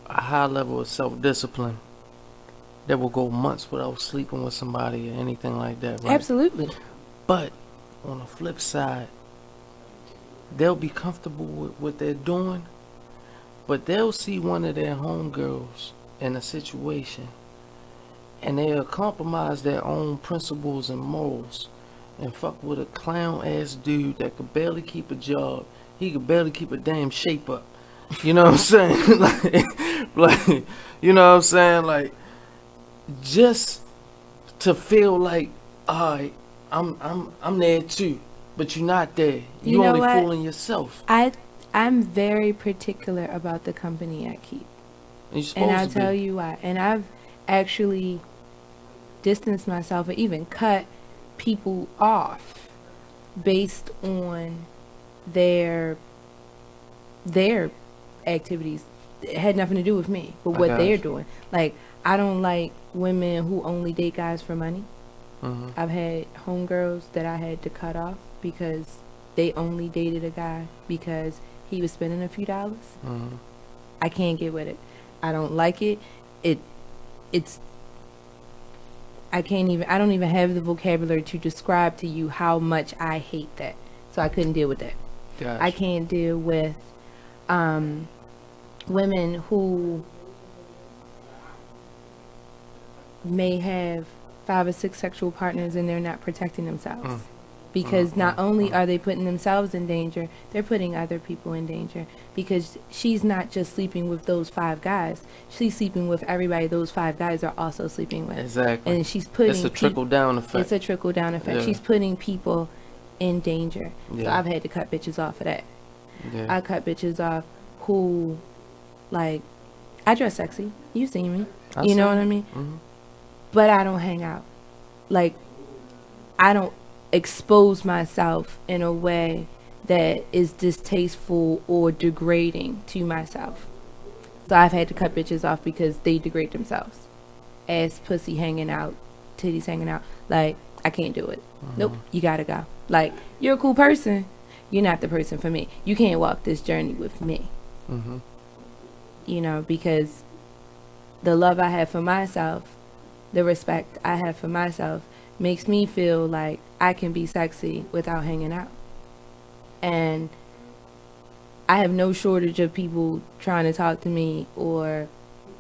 high level of self-discipline that will go months without sleeping with somebody or anything like that, right? Absolutely. But on the flip side, they'll be comfortable with what they're doing, but they'll see one of their homegirls in a situation and they'll compromise their own principles and morals and fuck with a clown ass dude that could barely keep a job. He could barely keep a damn shape up. You know what I'm saying? like, you know what I'm saying? Like, just to feel like, alright, I'm there too, but you're not there. You only fooling yourself. I'm very particular about the company I keep, and I'll tell you why. And I've actually distanced myself or even cut people off based on their activities. It had nothing to do with me, but what they're doing. Like, I don't like women who only date guys for money. I've had homegirls that I had to cut off because they only dated a guy because he was spending a few dollars. I can't get with it. I don't like it. I don't even have the vocabulary to describe to you how much I hate that. So I couldn't deal with that. Gotcha. I can't deal with women who may have 5 or 6 sexual partners and they're not protecting themselves. Because not only are they putting themselves in danger, they're putting other people in danger. Because she's not just sleeping with those 5 guys. She's sleeping with everybody those 5 guys are also sleeping with. Exactly. And she's putting... It's a trickle-down effect. It's a trickle-down effect. Yeah. She's putting people in danger. Yeah. So I've had to cut bitches off of that. Yeah. I cut bitches off who, like, I dress sexy. You see me. You know what I mean? But I don't hang out. Like, I don't expose myself in a way that is distasteful or degrading to myself. So I've had to cut bitches off because they degrade themselves. Ass, pussy hanging out, titties hanging out. Like, I can't do it. Nope, you gotta go. Like, you're a cool person. You're not the person for me. You can't walk this journey with me. You know, because the love I have for myself, the respect I have for myself, makes me feel like I can be sexy without hanging out. And I have no shortage of people trying to talk to me or,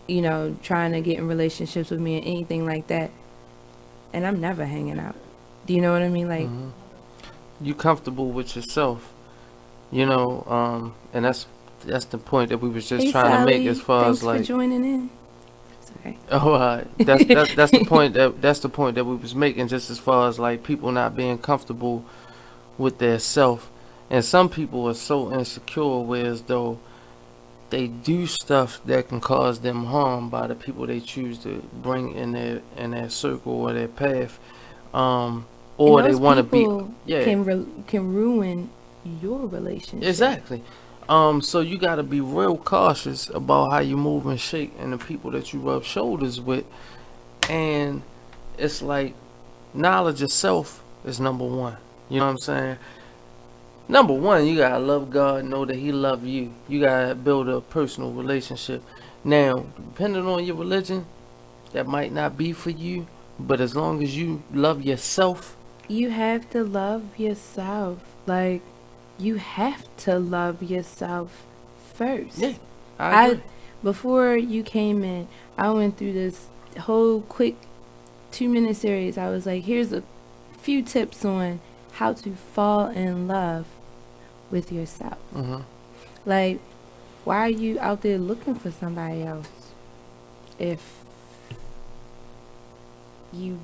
you know, trying to get in relationships with me or anything like that. And I'm never hanging out. Do you know what I mean? Like, you comfortable with yourself, you know, and that's the point that we was just trying to make as far as like. Thanks for joining in. Sorry. Oh, that's the point that we was making, just as far as like people not being comfortable with their self, and some people are so insecure, whereas though they do stuff that can cause them harm by the people they choose to bring in their circle or their path, or they want to be can ruin your relationship. Exactly. So you got to be real cautious about how you move and shake and the people that you rub shoulders with. And it's like knowledge of self is number 1. You know what I'm saying? Number 1, you got to love God, know that he love you. You got to build a personal relationship. Now, depending on your religion, that might not be for you, But as long as you love yourself, you have to love yourself. Like, you have to love yourself first. Yeah, I agree. Before you came in, I went through this whole quick 2-minute series. I was like, here's a few tips on how to fall in love with yourself. Like, why are you out there looking for somebody else if you're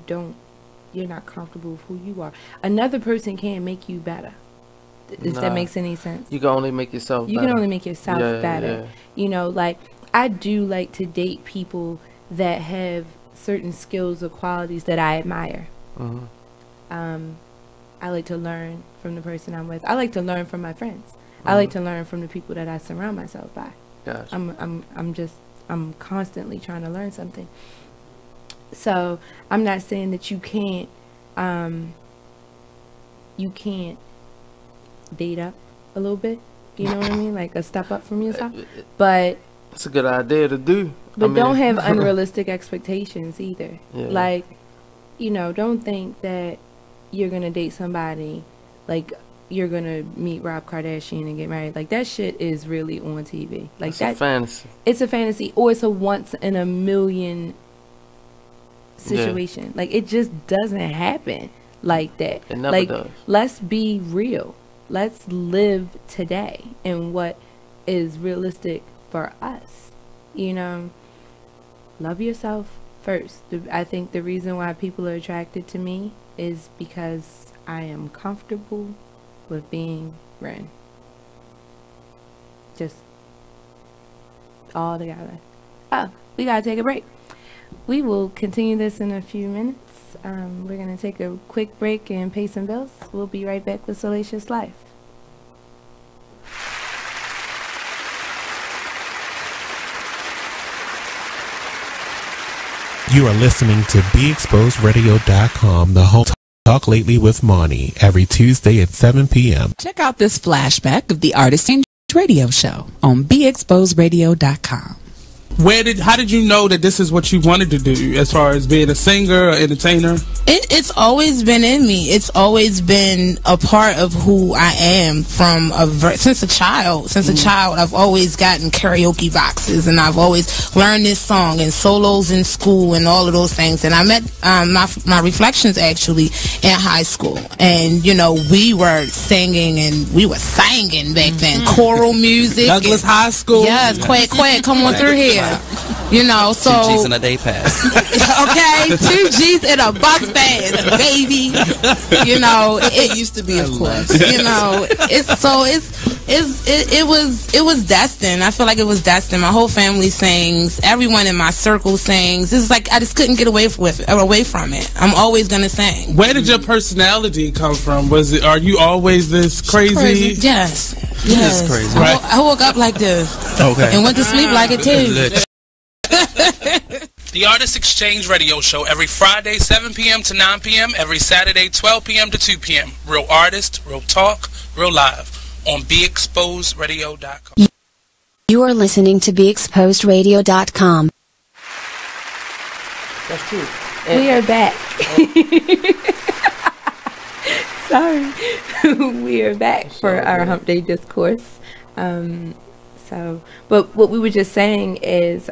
not comfortable with who you are? Another person can't make you better. If that makes any sense. You can only make yourself better. You can only make yourself better. You know, like, I do like to date people that have certain skills or qualities that I admire. I like to learn from the person I'm with. I like to learn from my friends. I like to learn from the people that I surround myself by. Gotcha. I'm constantly trying to learn something. So I'm not saying that you can't date up a little bit. You know what I mean? Like a step up from yourself. But it's a good idea to do. But don't have unrealistic expectations either. Yeah. Like, you know, don't think that you're gonna date somebody like you're gonna meet Rob Kardashian and get married. Like, that shit is really on TV. Like, it's a fantasy. It's a fantasy, or it's a once in a million situation. Like, it just doesn't happen like that. It never does. Let's be real. Let's live today and what is realistic for us. You know, love yourself first. I think the reason why people are attracted to me is because I am comfortable with being Wren. Just all together. Oh, we gotta take a break. We will continue this in a few minutes. We're gonna take a quick break and pay some bills. We'll be right back with Salacious Life. You are listening to BeExposedRadio.com, the home talk lately with Monty, every Tuesday at 7 p.m. Check out this flashback of the Artist Exchange Radio Show on BeExposedRadio.com. How did you know that this is what you wanted to do as far as being a singer or entertainer? It's always been in me. It's always been a part of who I am since a child. Since a child, I've always gotten karaoke boxes, and I've always learned this song and solos in school and all of those things. And I met my Reflections actually in high school, and you know, we were singing and we were singing back then, choral music. Douglas High School. Yes, quack, come on through here. You know, so 2 G's in a day pass. Okay, 2 G's in a bus pass, baby. You know, it used to be, of course. You know, it was destined. I feel like it was destined. My whole family sings. Everyone in my circle sings. It's like I just couldn't get away from it. I'm always gonna sing. Where did your personality come from? Are you always this crazy? Yes. Yes. Crazy. Right. I woke up like this. Okay. And went to sleep like it too. The Artist Exchange Radio Show every Friday, 7 p.m. to 9 p.m. Every Saturday, 12 p.m. to 2 p.m. Real artist, real talk, real live on BeExposedRadio.com. You are listening to BeExposedRadio.com. That's true. We are back. Sorry. We are back for our Hump Day Discourse. But what we were just saying is,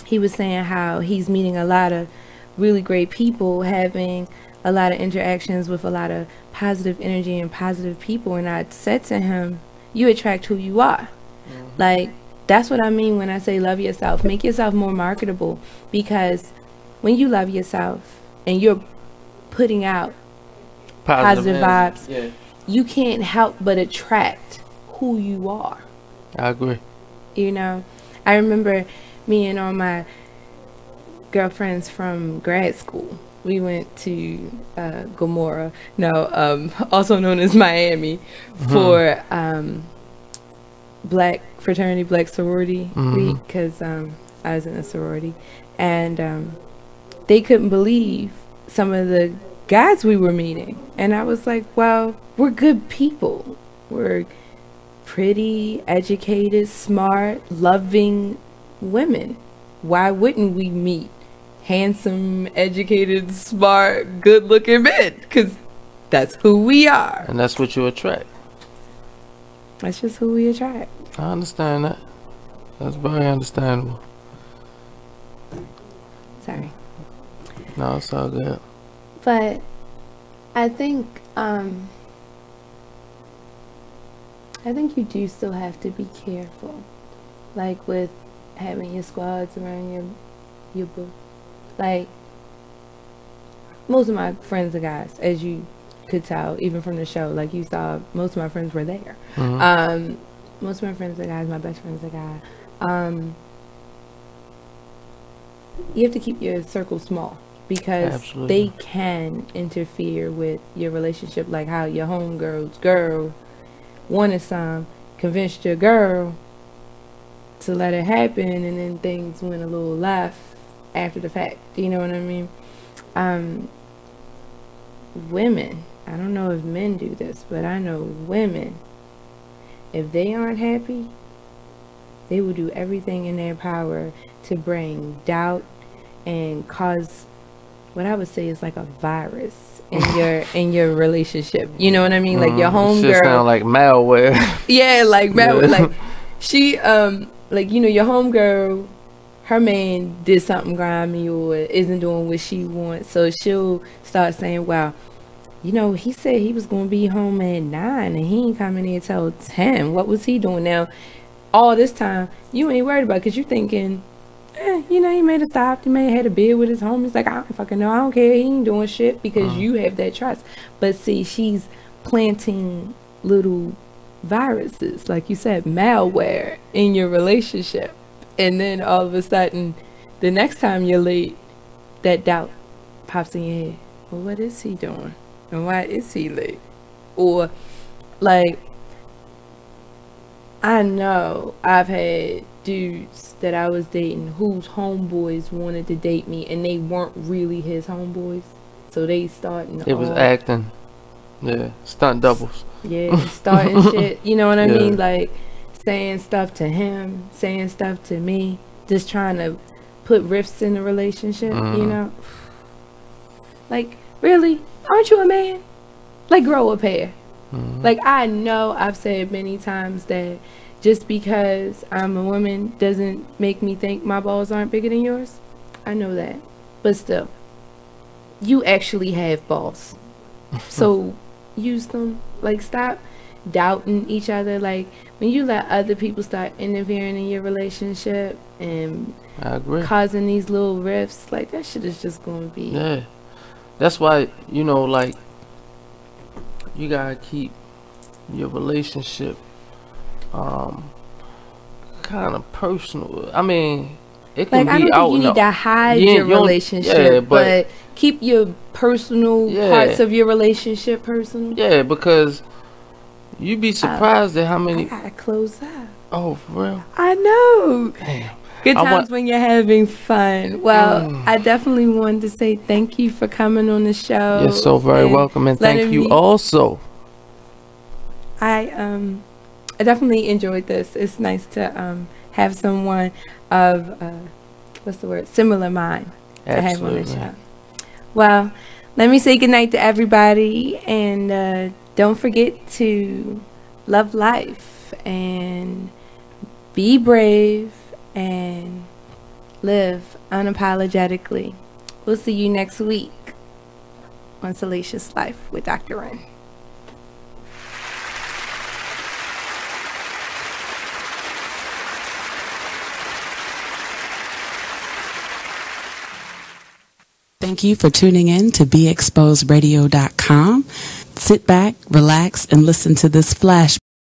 he was saying how he's meeting a lot of really great people, having a lot of interactions with a lot of positive energy and positive people. And I said to him, you attract who you are. Like, that's what I mean when I say love yourself. Make yourself more marketable, because when you love yourself and you're putting out positive vibes, you can't help but attract who you are. I agree. You know, I remember me and all my girlfriends from grad school. We went to Gomorrah, also known as Miami, for Black Fraternity, Black Sorority Week, because I was in a sorority. And they couldn't believe some of the guys we were meeting. And I was like, well, we're good people. We're pretty, educated, smart, loving women. Why wouldn't we meet handsome, educated, smart, good-looking men, because that's who we are. And that's what you attract. That's just who we attract. I understand that. That's very understandable. Sorry. No, it's all good. But I think you do still have to be careful, like with having your squads around your boo. Like, most of my friends are guys, as you could tell, even from the show. Like you saw, most of my friends were there. Mm-hmm. Most of my friends are guys. My best friend's a guy. You have to keep your circle small, because Absolutely. they can interfere with your relationship, like how your homegirl's girl wanted some, convinced your girl to let it happen, and then things went a little left after the fact. You know what I mean? Women, I don't know if men do this, but I know women, if they aren't happy, they will do everything in their power to bring doubt and cause what I would say is like a virus in your relationship. You know what I mean? Like your homegirl. Shit sound like malware. Yeah, like malware. Like she, like, you know, your homegirl, her man did something grimy or isn't doing what she wants, so she'll start saying, "Well, you know, he said he was going to be home at 9 and he ain't coming here till 10. What was he doing?" Now, all this time, you ain't worried about it, because you're thinking, you know, he may have stopped, he may have had a beer with his homies. Like, I don't fucking know, I don't care, he ain't doing shit, because you have that trust. But see, she's planting little viruses, like you said, malware in your relationship. And then all of a sudden, the next time you're late, that doubt pops in your head. Well, what is he doing? And why is he late? Or, like, I know I've had dudes that I was dating whose homeboys wanted to date me, and they weren't really his homeboys. So they starting. It was acting. Yeah, stunt doubles. Yeah, starting shit. You know what I mean? Like, saying stuff to him, saying stuff to me, just trying to put rifts in the relationship, you know? Like, really? Aren't you a man? Like, grow a pair. Like, I know I've said many times that just because I'm a woman doesn't make me think my balls aren't bigger than yours. I know that. But still, you actually have balls. So use them. Like, stop doubting each other. Like, when you let other people start interfering in your relationship and I agree. causing these little rifts, like, that shit is just going to be... Yeah. That's why, you know, like, you gotta keep your relationship kind of personal. I mean, it can like, be I don't think you need to hide your relationship, but keep your personal parts of your relationship personal. Yeah, because you'd be surprised at how many... I gotta close up. Oh, for real? I know. Damn. Good times when you're having fun. Well, I definitely wanted to say thank you for coming on the show. You're so very welcome, and thank you also. I definitely enjoyed this. It's nice to have someone of what's the word? Similar mind to have on the show. Well, let me say goodnight to everybody, and don't forget to love life and be brave and live unapologetically. We'll see you next week on Salacious Life with Dr. Wren. Thank you for tuning in to BeExposedRadio.com. Sit back, relax, and listen to this flash